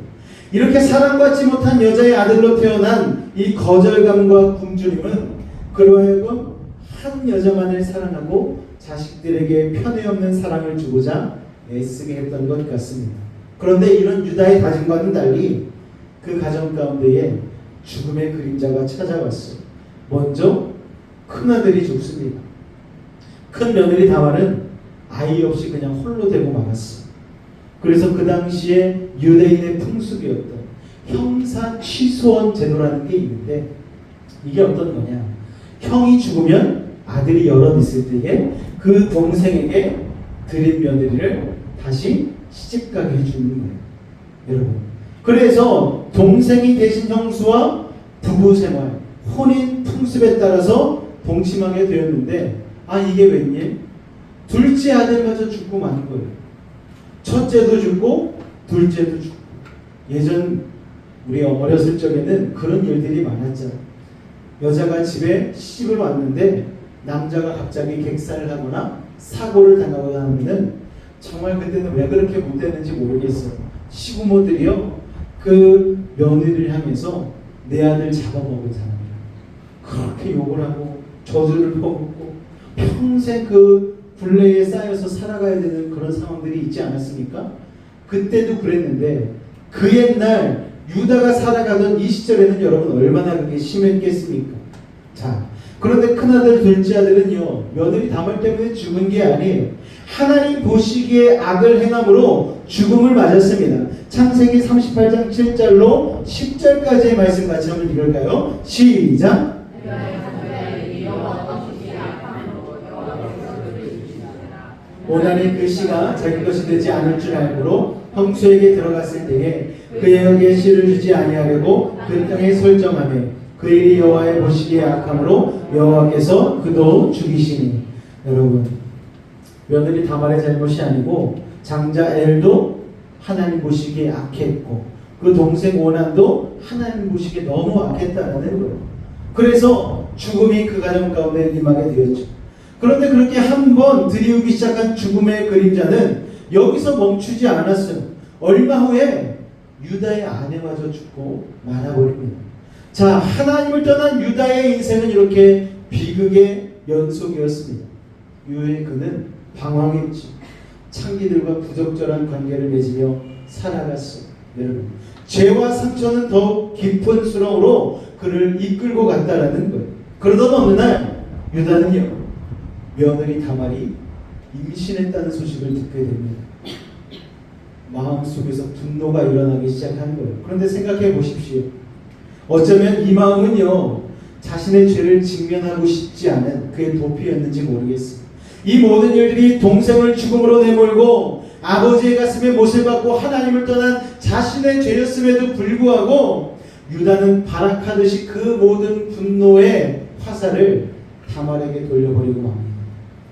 이렇게 사랑받지 못한 여자의 아들로 태어난 이 거절감과 굶주림은 그로 하여금 한 여자만을 사랑하고 자식들에게 편애 없는 사랑을 주고자 애쓰게 했던 것 같습니다. 그런데 이런 유다의 다짐과는 달리 그 가정 가운데에 죽음의 그림자가 찾아왔어요. 먼저 큰아들이 죽습니다. 큰 며느리 다말은 아이 없이 그냥 홀로 되고 말았어. 그래서 그 당시에 유대인의 풍습이었던 형사 취소원 제도라는 게 있는데, 이게 어떤 거냐? 형이 죽으면 아들이 여럿 있을 때에 그 동생에게 드린 며느리를 다시 시집가게 해주는 거예요, 여러분. 그래서 동생이 되신 형수와 부부 생활, 혼인 풍습에 따라서 동침하게 되었는데, 이게 웬일? 둘째 아들마저 죽고 마는 거예요. 첫째도 죽고 둘째도 죽고. 예전 우리 어렸을 적에는 그런 일들이 많았잖아요. 여자가 집에 시집을 왔는데 남자가 갑자기 객살을 하거나 사고를 당하거나 하면은 정말 그때는 왜 그렇게 못됐는지 모르겠어요. 시부모들이요, 그 며느리를 향해서 내 아들 잡아먹은 사람이라 그렇게 욕을 하고 저주를 퍼붓고 평생 그 굴레에 쌓여서 살아가야 되는 그런 상황들이 있지 않았습니까? 그때도 그랬는데 그 옛날 유다가 살아가던 이 시절에는 여러분 얼마나 그게 심했겠습니까? 자, 그런데 큰아들 둘째 아들은요, 며느리 다말 때문에 죽은 게 아니에요. 하나님 보시기에 악을 행함으로 죽음을 맞았습니다. 창세기 38장 7절로 10절까지의 말씀 같이 한번 읽을까요? 시작! 오나니 그 씨가 자기 것이 되지 않을 줄 알므로 형수에게 들어갔을 때에 그의 혀에 씨를 주지 아니하려고 그 땅에 설정하며 그 일이 여호와의 보시기에 악함으로 여호와께서 그도 죽이시니. 여러분, 며느리 다말의 잘못이 아니고 장자 엘도 하나님 보시기에 악했고 그 동생 오난도 하나님 보시기에 너무 악했다는 거예요. 그래서 죽음이 그 가정 가운데 임하게 되었죠. 그런데 그렇게 한번 들이우기 시작한 죽음의 그림자는 여기서 멈추지 않았어요. 얼마 후에 유다의 아내마저 죽고 말아버립니다. 자, 하나님을 떠난 유다의 인생은 이렇게 비극의 연속이었습니다. 이후에 그는 방황했지. 창기들과 부적절한 관계를 맺으며 살아갔어요. 여러분, 죄와 상처는 더욱 깊은 수렁으로 그를 이끌고 갔다라는 거예요. 그러던 어느 날 유다는요, 며느리 다말이 임신했다는 소식을 듣게 됩니다. 마음속에서 분노가 일어나기 시작하는 거예요. 그런데 생각해 보십시오. 어쩌면 이 마음은요, 자신의 죄를 직면하고 싶지 않은 그의 도피였는지 모르겠어요. 이 모든 일들이 동생을 죽음으로 내몰고 아버지의 가슴에 못을 받고 하나님을 떠난 자신의 죄였음에도 불구하고 유다는 발악하듯이 그 모든 분노의 화살을 다말에게 돌려버리고 맙니다.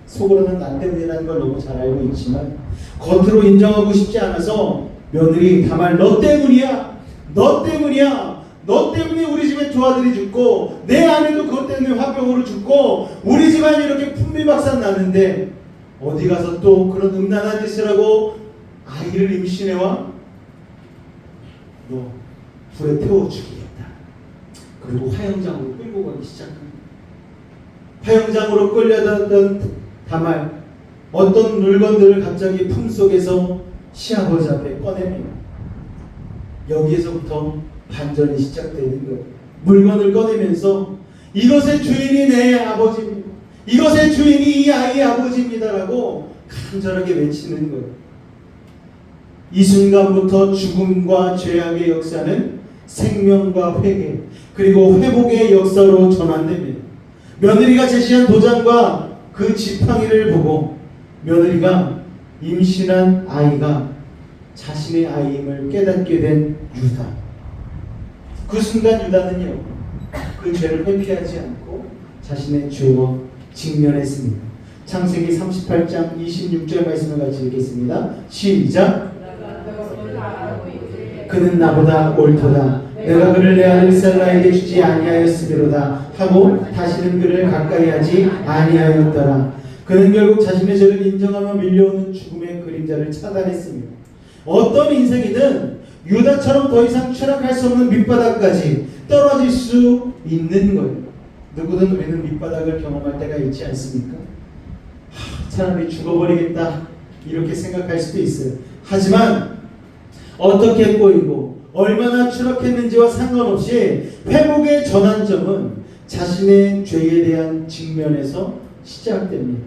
속으로는 나 때문이라는 걸 너무 잘 알고 있지만 겉으로 인정하고 싶지 않아서 며느리 다말, 너 때문이야, 너 때문이야, 너 때문에 우리 집에 두 아들이 죽고 내 아내도 그것 때문에 화병으로 죽고 우리 집안이 이렇게 풍비박산 나는데 어디 가서 또 그런 음란한 짓을 하고 아이를 임신해와? 너 불에 태워 죽이겠다. 그리고 화형장으로 끌고 가기 시작합니다. 화형장으로 끌려다던 다말, 어떤 물건들을 갑자기 품속에서 시아버지 앞에 꺼냅니다. 여기에서부터 반전이 시작되는 거예요. 물건을 꺼내면서 이것의 주인이 내 아버지입니다. 이것의 주인이 이 아이의 아버지입니다라고 간절하게 외치는 거예요. 이 순간부터 죽음과 죄악의 역사는 생명과 회개 그리고 회복의 역사로 전환됩니다. 며느리가 제시한 도장과 그 지팡이를 보고 며느리가 임신한 아이가 자신의 아이임을 깨닫게 된 유다. 그 순간 유다는요, 그 죄를 회피하지 않고 자신의 죄와 직면했습니다. 창세기 38장 26절 말씀을 같이 읽겠습니다. 시작. 그는 나보다 옳도다. 내가 그를 내 아들 셀라에게 주지 아니하였으리로다 하고 다시는 그를 가까이 하지 아니하였더라. 그는 결국 자신의 죄를 인정하며 밀려오는 죽음의 그림자를 차단했습니다. 어떤 인생이든 유다처럼 더 이상 추락할 수 없는 밑바닥까지 떨어질 수 있는 거예요. 누구든 우리는 밑바닥을 경험할 때가 있지 않습니까? 차라리 죽어버리겠다 이렇게 생각할 수도 있어요. 하지만 어떻게 꼬이고 얼마나 추락했는지와 상관없이 회복의 전환점은 자신의 죄에 대한 직면에서 시작됩니다.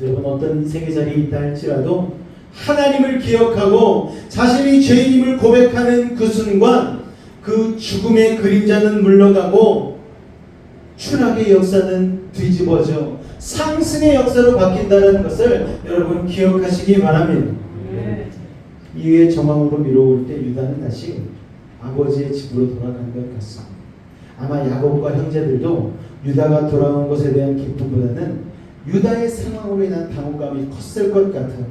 여러분, 어떤 인생의 자리에 있다 할지라도 하나님을 기억하고 자신이 죄인임을 고백하는 그 순간 그 죽음의 그림자는 물러가고 추락의 역사는 뒤집어져 상승의 역사로 바뀐다는 것을 여러분 기억하시기 바랍니다. 이후에 정황으로 미뤄올 때 유다는 다시 아버지의 집으로 돌아간 것 같습니다. 아마 야곱과 형제들도 유다가 돌아온 것에 대한 기쁨보다는 유다의 상황으로 인한 당혹감이 컸을 것 같아요.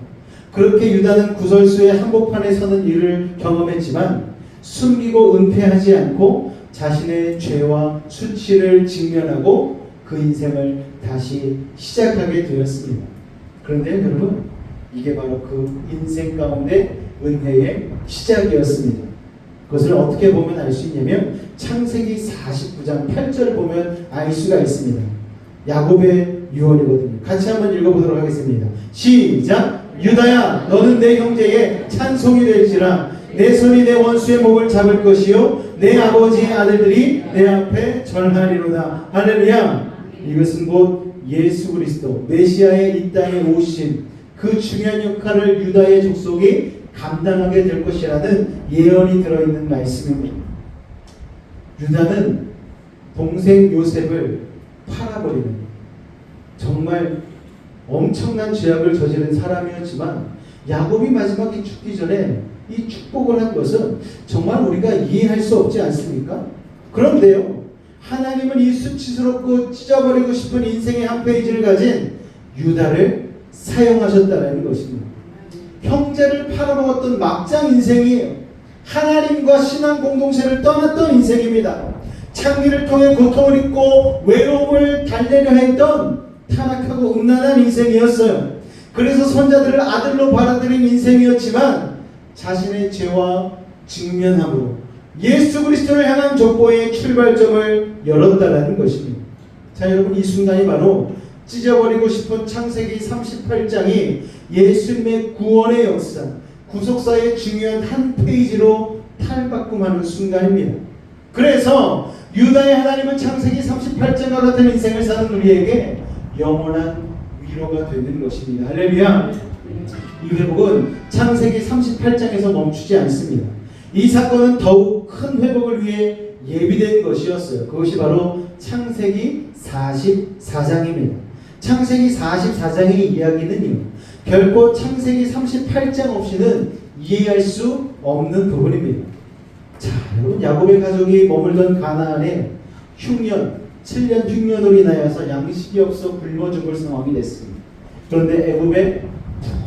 그렇게 유다는 구설수의 한복판에 서는 일을 경험했지만 숨기고 은폐하지 않고 자신의 죄와 수치를 직면하고 그 인생을 다시 시작하게 되었습니다. 그런데 여러분, 이게 바로 그 인생 가운데 은혜의 시작이었습니다. 그것을 어떻게 보면 알 수 있냐면 창세기 49장 8절을 보면 알 수가 있습니다. 야곱의 유언이거든요. 같이 한번 읽어보도록 하겠습니다. 시작! 유다야, 너는 내 형제의 찬송이 될지라. 내 손이 내 원수의 목을 잡을 것이요 내 아버지의 아들들이 내 앞에 절하리로다. 할렐루야. 이것은 곧 예수 그리스도 메시아의 이 땅에 오신 그 중요한 역할을 유다의 족속이 감당하게 될 것이라는 예언이 들어있는 말씀입니다. 유다는 동생 요셉을 팔아버리는 정말 엄청난 죄악을 저지른 사람이었지만 야곱이 마지막에 죽기 전에 이 축복을 한 것은 정말 우리가 이해할 수 없지 않습니까? 그런데요, 하나님은 이 수치스럽고 찢어버리고 싶은 인생의 한 페이지를 가진 유다를 사용하셨다는 것입니다. 형제를 팔아먹었던 막장 인생이에요. 하나님과 신앙 공동체를 떠났던 인생입니다. 창기를 통해 고통을 입고 외로움을 달래려 했던 타락하고 음란한 인생이었어요. 그래서 손자들을 아들로 받아들인 인생이었지만 자신의 죄와 직면함으로 예수 그리스도를 향한 족보의 출발점을 열었다라는 것입니다. 자, 여러분, 이 순간이 바로 찢어버리고 싶은 창세기 38장이 예수님의 구원의 역사, 구속사의 중요한 한 페이지로 탈바꿈하는 순간입니다. 그래서 유다의 하나님은 창세기 38장과 같은 인생을 사는 우리에게 영원한 위로가 되는 것입니다. 할렐루야. 이 회복은 창세기 38장에서 멈추지 않습니다. 이 사건은 더욱 큰 회복을 위해 예비된 것이었어요. 그것이 바로 창세기 44장입니다. 창세기 44장의 이야기는요, 결코 창세기 38장 없이는 이해할 수 없는 부분입니다. 자, 여러분, 야곱의 가족이 머물던 가나안에 흉년, 7년 흉년으로 인하여서 양식이 없어 굶어 죽을 상황이 됐습니다. 그런데 애굽에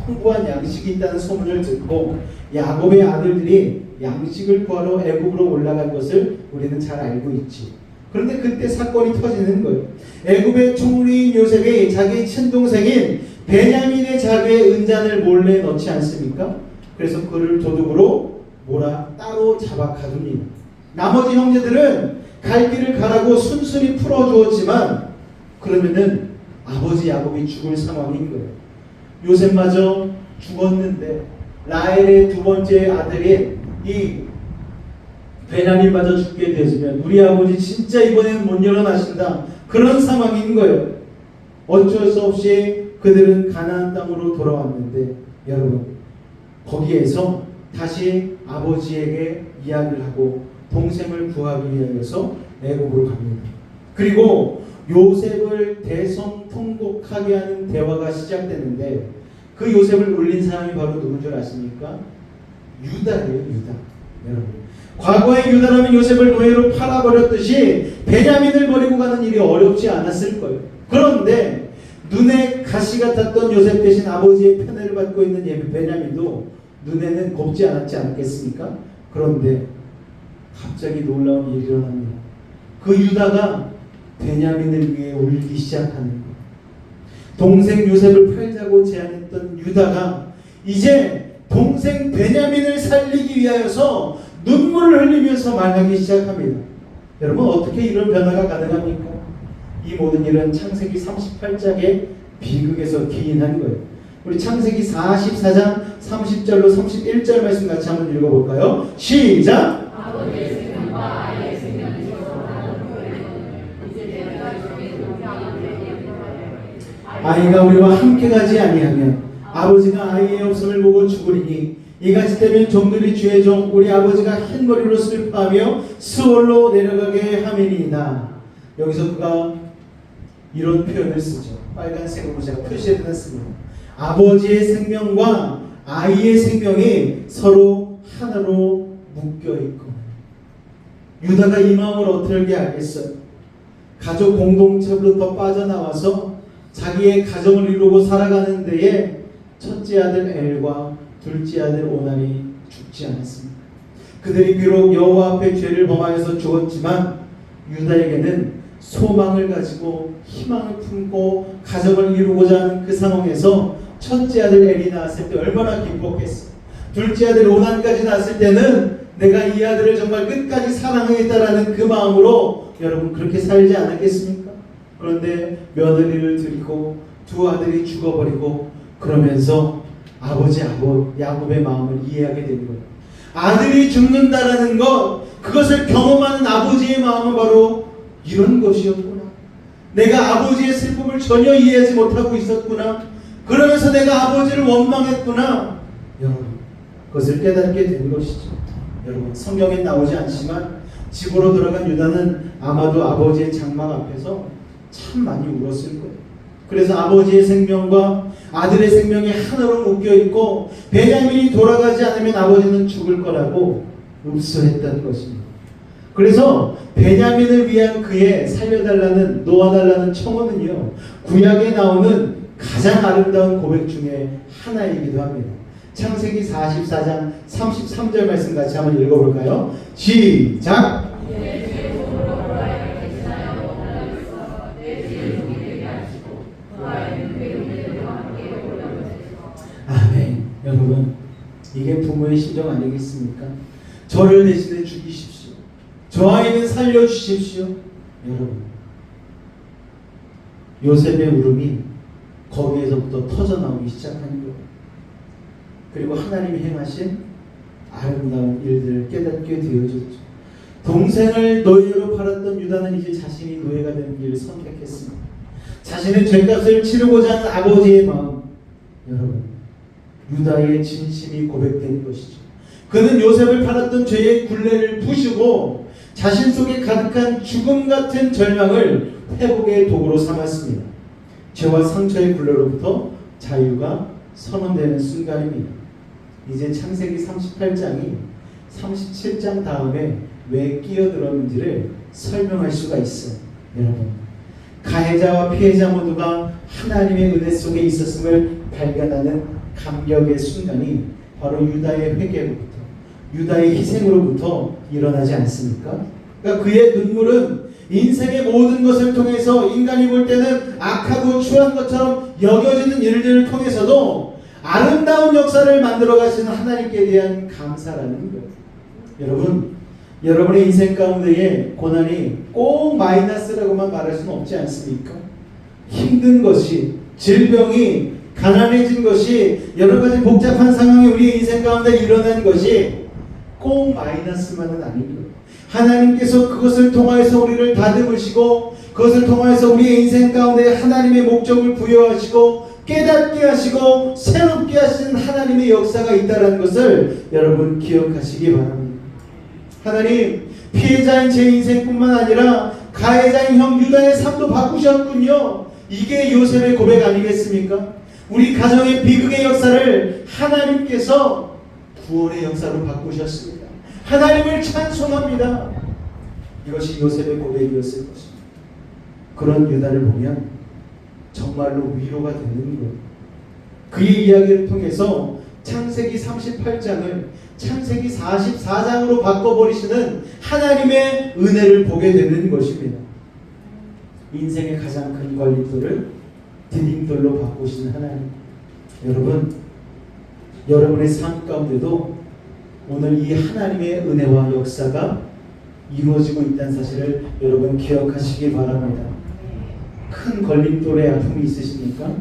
풍부한 양식이 있다는 소문을 듣고 야곱의 아들들이 양식을 구하러 애굽으로 올라간 것을 우리는 잘 알고 있지. 그런데 그때 사건이 터지는 거예요. 애굽의 총리인 요셉이 자기 친동생인 베냐민의 자리에 은잔을 몰래 넣지 않습니까? 그래서 그를 도둑으로 몰아 따로 잡아 가둡니다. 나머지 형제들은 갈 길을 가라고 순순히 풀어주었지만 그러면은 아버지 야곱이 죽을 상황인 거예요. 요셉마저 죽었는데 라헬의 두 번째 아들인 이 베냐민마저 죽게 되어지면 우리 아버지 진짜 이번에는 못 일어나신다, 그런 상황인 거예요. 어쩔 수 없이 그들은 가나안 땅으로 돌아왔는데 여러분, 거기에서 다시 아버지에게 이야기를 하고 동생을 구하기 위해서 애굽으로 갑니다. 그리고 요셉을 대성통곡하게 하는 대화가 시작되는데 그 요셉을 울린 사람이 바로 누군 줄 아십니까? 유다예요. 유다. 여러분, 과거의 유다라면 요셉을 노예로 팔아버렸듯이 베냐민을 버리고 가는 일이 어렵지 않았을 거예요. 그런데 눈에 가시 같았던 요셉 대신 아버지의 편애를 받고 있는 베냐민도 눈에는 곱지 않았지 않겠습니까? 그런데 갑자기 놀라운 일이 일어납니다. 그 유다가 베냐민을 위해 울기 시작하는 거예요. 동생 요셉을 팔자고 제안했던 유다가 이제 동생 베냐민을 살리기 위하여서 눈물을 흘리면서 말하기 시작합니다. 여러분, 어떻게 이런 변화가 가능합니까? 이 모든 일은 창세기 38장의 비극에서 기인한 거예요. 우리 창세기 44장 30절로 31절 말씀 같이 한번 읽어볼까요? 시작! 아버지의 생명과 아이의 생명이 서로 아이가 우리와 함께 가지 아니하면 아버지가 아이의 없음을 보고 죽으리니 이같이 되면 종들이 주의 종 우리 아버지가 흰머리로 슬퍼하며 스올로 내려가게 하매니이다. 여기서 그가 이런 표현을 쓰죠. 빨간색으로 제가 표시해놨습니다. 아버지의 생명과 아이의 생명이 서로 하나로 묶여있고. 유다가 이 마음을 어떻게 알겠어요? 가족 공동체로부터 빠져나와서 자기의 가정을 이루고 살아가는 데에 첫째 아들 엘과 둘째 아들 오난이 죽지 않았습니다. 그들이 비록 여호와 앞에 죄를 범하여서 죽었지만 유다에게는 소망을 가지고 희망을 품고 가정을 이루고자 하는 그 상황에서 첫째 아들 엘이 낳았을 때 얼마나 기뻤겠어요. 둘째 아들 오난까지 낳았을 때는 내가 이 아들을 정말 끝까지 사랑하겠다라는 그 마음으로 여러분 그렇게 살지 않았겠습니까? 그런데 며느리를 드리고 두 아들이 죽어버리고 그러면서 아버지 야곱의 마음을 이해하게 된 거예요. 아들이 죽는다라는 것, 그것을 경험하는 아버지의 마음은 바로 이런 것이었구나. 내가 아버지의 슬픔을 전혀 이해하지 못하고 있었구나. 그러면서 내가 아버지를 원망했구나. 여러분, 그것을 깨닫게 된 것이죠. 여러분, 성경에 나오지 않지만 집으로 돌아간 유다는 아마도 아버지의 장막 앞에서 참 많이 울었을 거예요. 그래서 아버지의 생명과 아들의 생명이 하나로 묶여있고 베냐민이 돌아가지 않으면 아버지는 죽을 거라고 읍소했다는 것입니다. 그래서 베냐민을 위한 그의 살려달라는 놓아달라는 청원은요, 구약에 나오는 가장 아름다운 고백 중에 하나이기도 합니다. 창세기 44장 33절 말씀 같이 한번 읽어볼까요? 시작! 아멘. 여러분, 이게 부모의 심정 아니겠습니까? 저를 대신해 죽이십시오. 저 아이는 살려주십시오. 여러분, 요셉의 울음이 거기에서부터 터져나오기 시작하는 거예요. 그리고 하나님이 행하신 아름다운 일들을 깨닫게 되어졌죠. 동생을 노예로 팔았던 유다는 이제 자신이 노예가 되는 길을 선택했습니다. 자신의 죄값을 치르고자 하는 아버지의 마음, 여러분, 유다의 진심이 고백된 것이죠. 그는 요셉을 팔았던 죄의 굴레를 부수고 자신 속에 가득한 죽음 같은 절망을 회복의 도구로 삼았습니다. 죄와 상처의 굴레로부터 자유가 선언되는 순간입니다. 이제 창세기 38장이 37장 다음에 왜 끼어들었는지를 설명할 수가 있어요. 여러분, 가해자와 피해자 모두가 하나님의 은혜 속에 있었음을 발견하는 감격의 순간이 바로 유다의 회개로부터, 유다의 희생으로부터 일어나지 않습니까? 그러니까 그의 눈물은 인생의 모든 것을 통해서 인간이 볼 때는 악하고 추한 것처럼 여겨지는 일들을 통해서도 아름다운 역사를 만들어 가시는 하나님께 대한 감사라는 거예요. 여러분, 여러분의 인생 가운데에 고난이 꼭 마이너스라고만 말할 수는 없지 않습니까? 힘든 것이, 질병이, 가난해진 것이, 여러 가지 복잡한 상황이 우리의 인생 가운데 일어난 것이 꼭 마이너스만은 아닙니다. 하나님께서 그것을 통하여서 우리를 다듬으시고, 그것을 통하여서 우리의 인생 가운데 하나님의 목적을 부여하시고 깨닫게 하시고 새롭게 하시는 하나님의 역사가 있다는 것을 여러분 기억하시기 바랍니다. 하나님, 피해자인 제 인생뿐만 아니라 가해자인 형 유다의 삶도 바꾸셨군요. 이게 요셉의 고백 아니겠습니까? 우리 가정의 비극의 역사를 하나님께서 구원의 역사로 바꾸셨습니다. 하나님을 찬송합니다. 이것이 요셉의 고백이었을 것입니다. 그런 유다를 보면 정말로 위로가 되는 거예요. 그의 이야기를 통해서 창세기 38장을 창세기 44장으로 바꿔버리시는 하나님의 은혜를 보게 되는 것입니다. 인생의 가장 큰 걸림돌을 디딤돌로 바꾸시는 하나님. 여러분, 여러분의 삶 가운데도 오늘 이 하나님의 은혜와 역사가 이루어지고 있다는 사실을 여러분 기억하시기 바랍니다. 큰 걸림돌의 아픔이 있으십니까?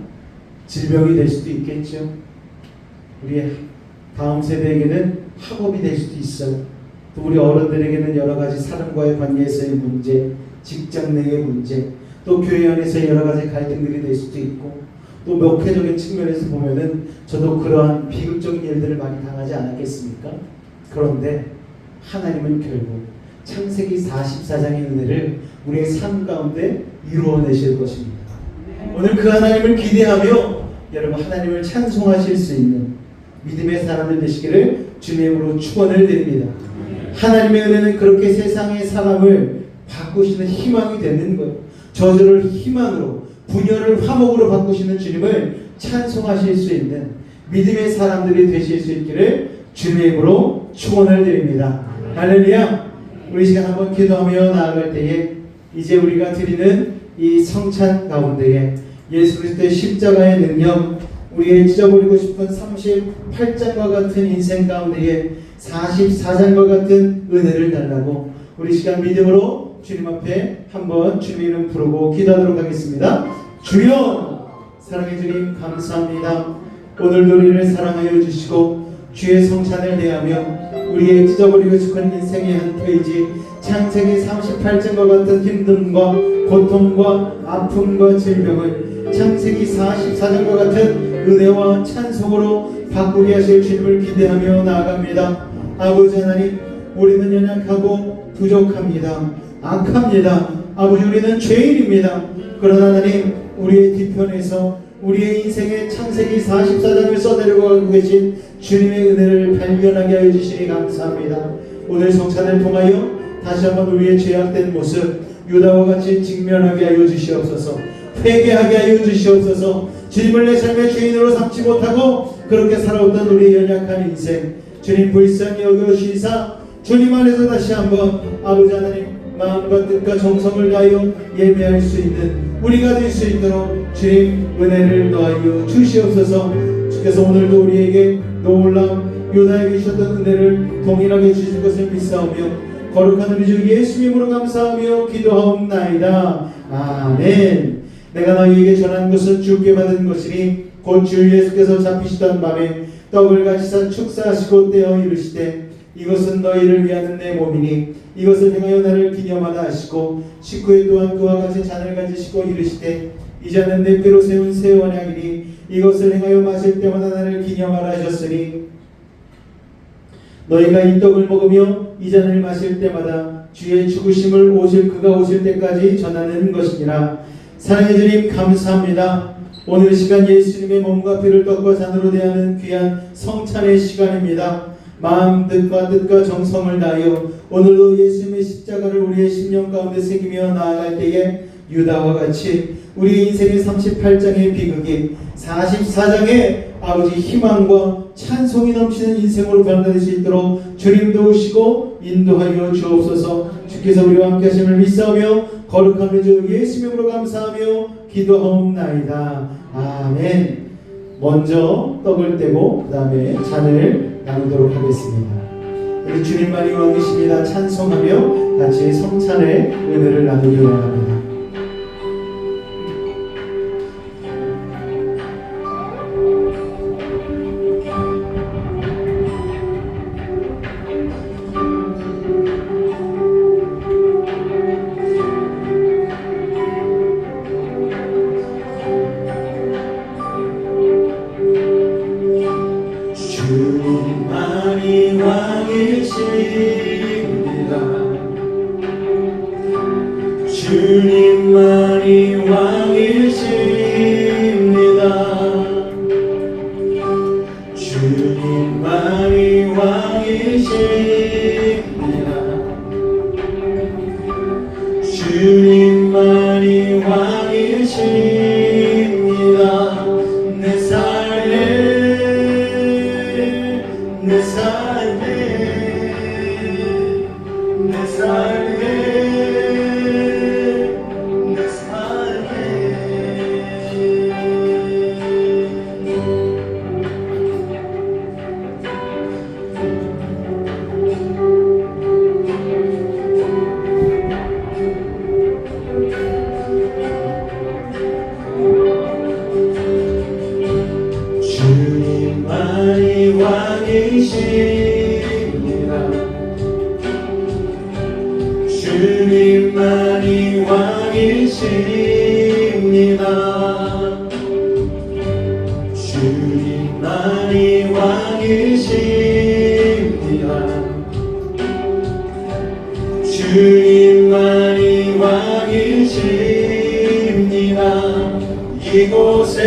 질병이 될 수도 있겠죠. 우리 다음 세대에게는 학업이 될 수도 있어요. 또 우리 어른들에게는 여러 가지 사람과의 관계에서의 문제, 직장 내의 문제, 또 교회 안에서 여러 가지 갈등들이 될 수도 있고, 또 목회적인 측면에서 보면은 저도 그러한 비극적인 일들을 많이 당하지 않았겠습니까? 그런데 하나님은 결국 창세기 44장의 은혜를 우리의 삶 가운데 이루어내실 것입니다. 오늘 그 하나님을 기대하며 여러분 하나님을 찬송하실 수 있는 믿음의 사람들 되시기를 주님으로 축원을 드립니다. 하나님의 은혜는 그렇게 세상의 사람을 바꾸시는 희망이 되는 거예요. 저주를 희망으로, 분열을 화목으로 바꾸시는 주님을 찬송하실 수 있는 믿음의 사람들이 되실 수 있기를 주님의 이름으로 축원을 드립니다. 할렐루야. 우리 시간 한번 기도하며 나아갈 때에 이제 우리가 드리는 이 성찬 가운데에 예수 그리스도의 십자가의 능력, 우리의 찢어버리고 싶은 38장과 같은 인생 가운데에 44장과 같은 은혜를 달라고 우리 시간 믿음으로 주님 앞에 한번 주님 이름 부르고 기도하도록 하겠습니다. 주여, 사랑해 주님 감사합니다. 오늘도 우리를 사랑하여 주시고 주의 성찬을 대하며 우리의 찢어버리고 싶은 인생의 한 페이지, 창세기 38장과 같은 힘듦과 고통과 아픔과 질병을 창세기 44장과 같은 은혜와 찬송으로 바꾸게 하실 주님을 기대하며 나아갑니다. 아버지 하나님, 우리는 연약하고 부족합니다. 악합니다. 아버지, 우리는 죄인입니다. 그러나 하나님, 우리의 뒤편에서 우리의 인생의 창세기 44장을 써내려가고 계신 주님의 은혜를 발견하게 하여 주시니 감사합니다. 오늘 성찬을 통하여 다시 한번 우리의 죄악된 모습 유다와 같이 직면하게 하여 주시옵소서. 회개하게 하여 주시옵소서. 주님을 내 삶의 주인으로 삼지 못하고 그렇게 살아왔던 우리의 연약한 인생 주님 불쌍히 여겨주시사 주님 안에서 다시 한번 아버지 하나님 마음과 뜻과 정성을 다하여 예배할 수 있는 우리가 될 수 있도록 주님 은혜를 더하여 주시옵소서. 주께서 오늘도 우리에게 놀라운 유다에게 주셨던 은혜를 동일하게 주실 것을 믿사오며 거룩한 우리 주 예수님으로 감사하며 기도하옵나이다. 아멘. 내가 너희에게 전한 것은 주께 받은 것이니 곧 주 예수께서 잡히시던 밤에 떡을 가지사 축사하시고 떼어 이르시되 이것은 너희를 위하는 내 몸이니 이것을 행하여 나를 기념하라 하시고 식후에 또한 그와 같이 잔을 가지시고 이르시되 이 잔은 내 뼈로 세운 새 언약이니 이것을 행하여 마실 때마다 나를 기념하라 하셨으니 너희가 이 떡을 먹으며 이 잔을 마실 때마다 주의 죽으심을 그가 오실 때까지 전하는 것이니라. 사랑해 주님 감사합니다. 오늘 시간 예수님의 몸과 피를 떡과 잔으로 대하는 귀한 성찬의 시간입니다. 마음 뜻과 정성을 다하여 오늘도 예수님의 십자가를 우리의 심령 가운데 새기며 나아갈 때에 유다와 같이 우리 인생의 38장의 비극이 44장의 아버지 희망과 찬송이 넘치는 인생으로 변화될 수 있도록 주님 도우시고 인도하여 주옵소서. 주께서 우리와 함께 하심을 믿사오며 거룩한 주 예수 이름으로 감사하며 기도하옵나이다. 아멘. 먼저 떡을 떼고 그 다음에 잔을 나누도록 하겠습니다. 우리 주님만이 왕이십니다. 찬송하며 같이 성찬의 은혜를 나누기 원합니다. 주님만이 왕이십니다. 주님만이 왕이십니다. 주님만이 왕이십니다. 주님만이 왕이십니다. 내 삶에 내 삶에 내 삶에 내 삶에 주님만이 왕이십니다. 주님만이 왕이십니다. 주님만이 왕이십니다. 주님만이 왕이십니다. 이곳에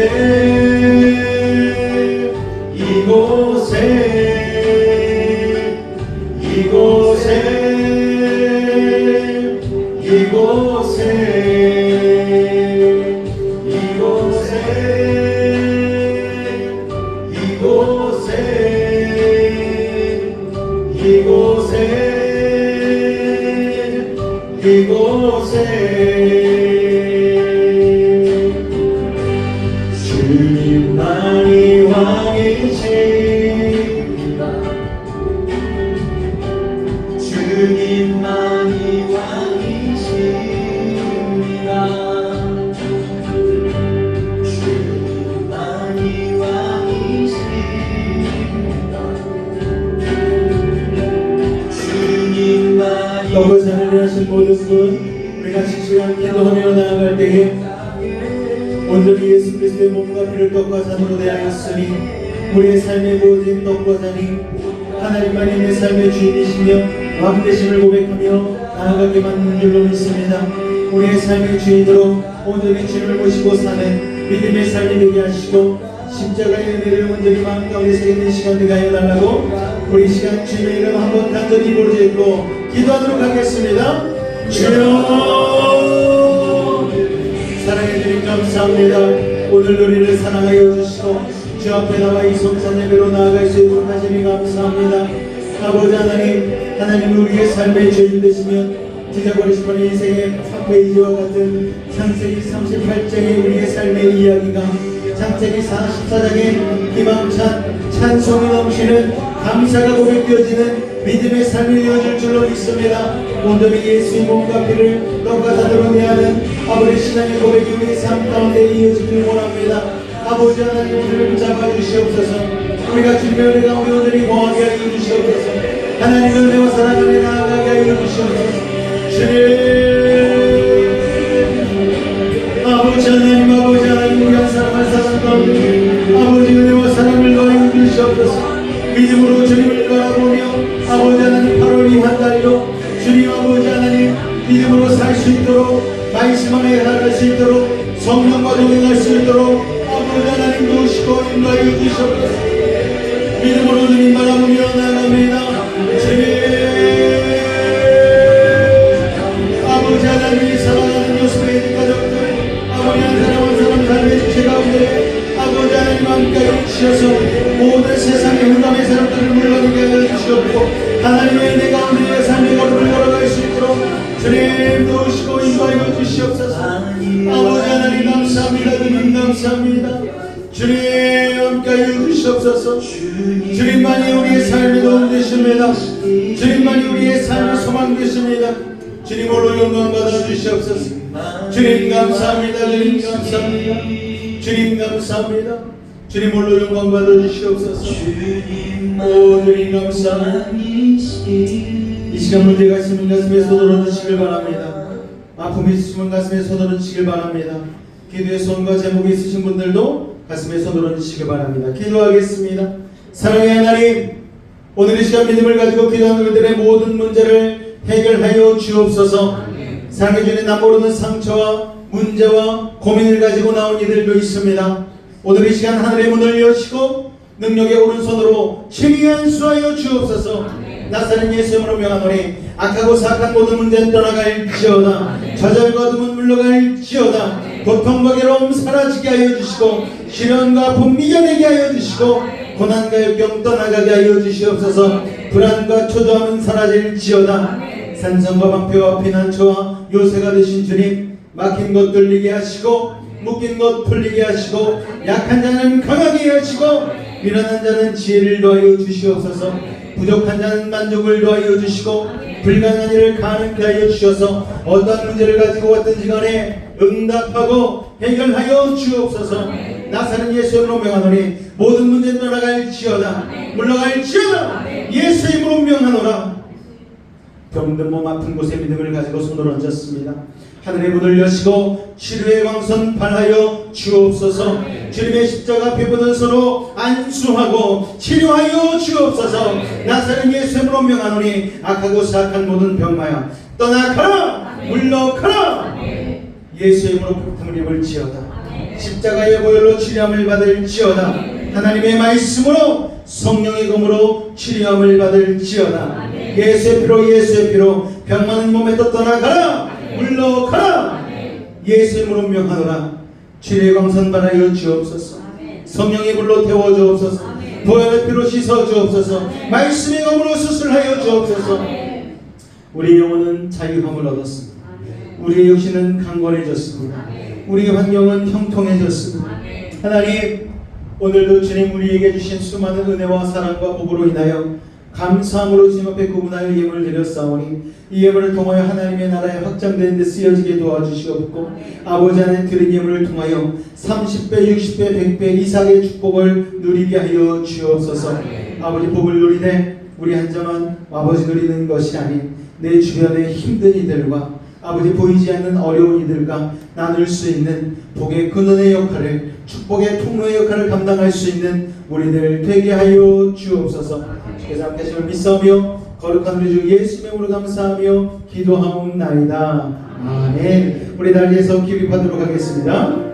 주님만이 왕이십니다. 주님만이 왕이십니다. 주님만이 왕이십니다. 주님만이 떡을 잔을 하신 모든 분 우리 같이 시간 기도하며 나아갈 때에 온전히 예수 그리스도의 몸과 피를 떡과 잔으로 대하였으니 우리의 삶에 부어진 떡과 잔이 하나님만이 내 삶의 주인이시며 왕 되심을 고백하며 나아가게 만드는 줄로 믿습니다. 우리의 삶의 주인으로 온전히 주님을 모시고 사는 믿음의 삶이 되게 하시고 십자가의 은혜를 온전히 마음 가운데 새기는 시간 되게 하여 달라고 우리 시간 주님의 이름 한번 간절히 부르짖고 기도하도록 하겠습니다. 주여 사랑해 주님 감사합니다. 오늘 우리를 사랑하여 주시고 주 앞에 나와 이 성찬 예배로 나아갈 수 있도록 하시니 감사합니다. 아버지 하나님 우리의 삶의 주인 되시면 잊어버리시는 인생의 3페이지와 같은 창세기 38장의 우리의 삶의 이야기가 창세기 44장의 희망찬 찬송이 넘치는 감사가 고백되어지는 믿음의 삶이 되어질 줄로 믿습니다. 온전히 예수의 몸과 피를 떡과 잔으로 대하는 아버지 신앙의 고백이 우리의 삶 가운데 이어지길 원합니다. 아버지 하나님 오늘을 잡아주시옵소서. 우리가 주님의 은혜 가운데 온전히 거하게 하여 주시옵소서. 하나님의 은혜와 사랑 안에 나아가게 하여 주시옵소서. 주님 아버지 하나님 우리 한 사람 한 사람 가운데 아버지 은혜와 사랑을 더하여 주시옵소서. 믿음으로 주님을 바라보며 아버지 하나님 8월 이 한 달도 주님 아버지 하나님 믿음으로 살 수 있도록 말씀 안에 살아갈 수 있도록 성령과 동행할 수 있도록 도우시고 인도하여 주시옵소서. 믿음으로 주님 바라보며 나아갑니다. 주님 아버지 하나님이 사랑하는 요셉의 가족들, 아버지 한 사람 한 사람 삶의 주체 가운데 아버지 하나님 함께 주셔서 모든 세상의 흑암의 사람들을 물러가게 하여 주시옵고 하나님의 은혜 가운데 삶의 걸음을 걸어갈 수 있도록 주님 도우시고 인도하여 주시옵소서. 아버지 하나님 감사합니다. 주님 감사합니다. 주님 함께하여 주시옵소서. 주님만이 우리의 삶의 도움 되십니다. 주님만이 우리의 삶의 소망 되십니다. 주님 홀로 영광 받아 주시옵소서. 주님 감사합니다. 주님 감사합니다. 주님 감사합니다. 주님 홀로 영광 받아 주시옵소서. 오 주님 감사합니다. 이 시간 문제가 있으면 가슴에 손을 얹으시길 바랍니다. 아픔이 있으시면 가슴에 손을 얹으시길 바랍니다. 기도의 손과 제목이 있으신 분들도 가슴에 손을 얹으시길 바랍니다. 기도하겠습니다. 사랑의 하나님, 오늘 이 시간 믿음을 가지고 기도하는 그들의 모든 문제를 해결하여 주옵소서. 사랑해 주님, 나 모르는 상처와 문제와 고민을 가지고 나온 이들도 있습니다. 오늘 이 시간 하늘의 문을 여시고 능력의 오른손으로 치유한 수하여 주옵소서. 나사렛 예수의 이름으로 명하노니 악하고 사악한 모든 문제는 떠나갈지어다. 좌절과 어둠은 물러갈지어다. 고통과 괴로움 사라지게 하여 주시고 시련과 아픔 이겨내게 하여 주시고 고난과 역경 떠나가게 하여 주시옵소서. 불안과 초조함은 사라질지어다. 산성과 방패와 피난처와 요새가 되신 주님, 막힌 것 뚫리게 하시고 묶인 것 풀리게 하시고 약한 자는 강하게 하시고 미련한 자는 지혜를 더하여 주시옵소서. 부족한 자는 만족을 더하여 주시고 불가능한 일을 가능케 하여 주셔서 어떤 문제를 가지고 왔든지 간에 응답하고 해결하여 주옵소서. 나사렛 예수의 이름으로 명하노니 모든 문제 떠나갈지어다. 물러갈지어다. 예수의 이름으로 명하노라. 병든 몸 아픈 곳에 믿음을 가지고 손을 얹었습니다. 하늘의 문을 여시고 치료의 광선 발하여 주옵소서. 주님의 십자가 앞에 붙은 손으로 안수하고 치료하여 주옵소서. 나사렛 예수의 이름으로 명하노니 악하고 사악한 모든 병마야 떠나가라. 물러가라. 예수의 이름으로 폭풍을 입을지어다. 십자가의 보혈로 치료함을 받을지어다. 하나님의 말씀으로 성령의 검으로 치료함을 받을지어다. 예수의 피로 예수의 피로 병 많은 몸에도 떠나가라. 물러가라. 예수의 이름으로 명하노라. 치료의 광선 받아여 주옵소서. 성령의 불로 태워 주옵소서. 보혈의 피로 씻어 주옵소서. 말씀의 검으로 수술하여 주옵소서. 우리 영혼은 자유함을 얻었습니다. 우리의 육신은 강건해졌습니다. 우리의 환경은 형통해졌습니다. 하나님, 오늘도 주님 우리에게 주신 수많은 은혜와 사랑과 복으로 인하여 감사함으로 주님 앞에 구분하여 예물을 드렸사오니 이 예물을 통하여 하나님의 나라에 확장되는 데 쓰여지게 도와주시옵고 아버지 하나님 드린 예물을 통하여 30배, 60배, 100배 이상의 축복을 누리게 하여 주옵소서. 아버지 복을 누리되 우리 한자만 아버지 누리는 것이 아닌 내 주변의 힘든 이들과 아버지 보이지 않는 어려운 이들과 나눌 수 있는 복의 근원의 역할을 축복의 통로의 역할을 감당할 수 있는 우리들 되게 하여 주옵소서. 주께서 함께 하심을 믿사오며 거룩한 우리 주 예수의 이름으로 감사하며 기도하옵나이다. 아멘. 우리 달리에서 기립하도록 하겠습니다.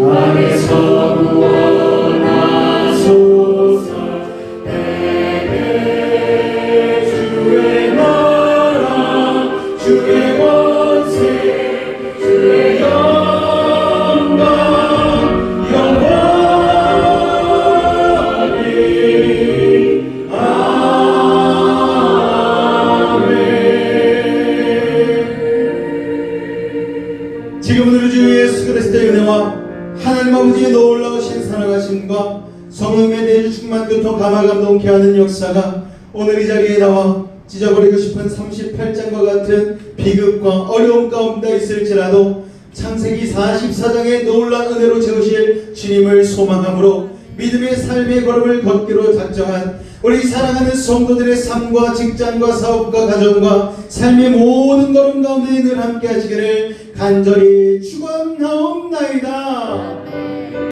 안에서 구원하소. 지금은 우리 주 예수 그리스도의 은혜와 하나님 아버지의 놀라우신 살아가심과 성령의 내주 충만 교통 감화 감동케 하는 역사가 오늘 이 자리에 나와 찢어버리고 싶은 38장과 같은 비극과 어려움 가운데 있을지라도 창세기 44장의 놀라운 은혜로 채우실 주님을 소망함으로 믿음의 삶의 걸음을 걷기로 작정한 우리 사랑하는 성도들의 삶과 직장과 사업과 가정과 삶의 모든 걸음 가운데 늘 함께 하시기를 간절히 축원하옵나이다.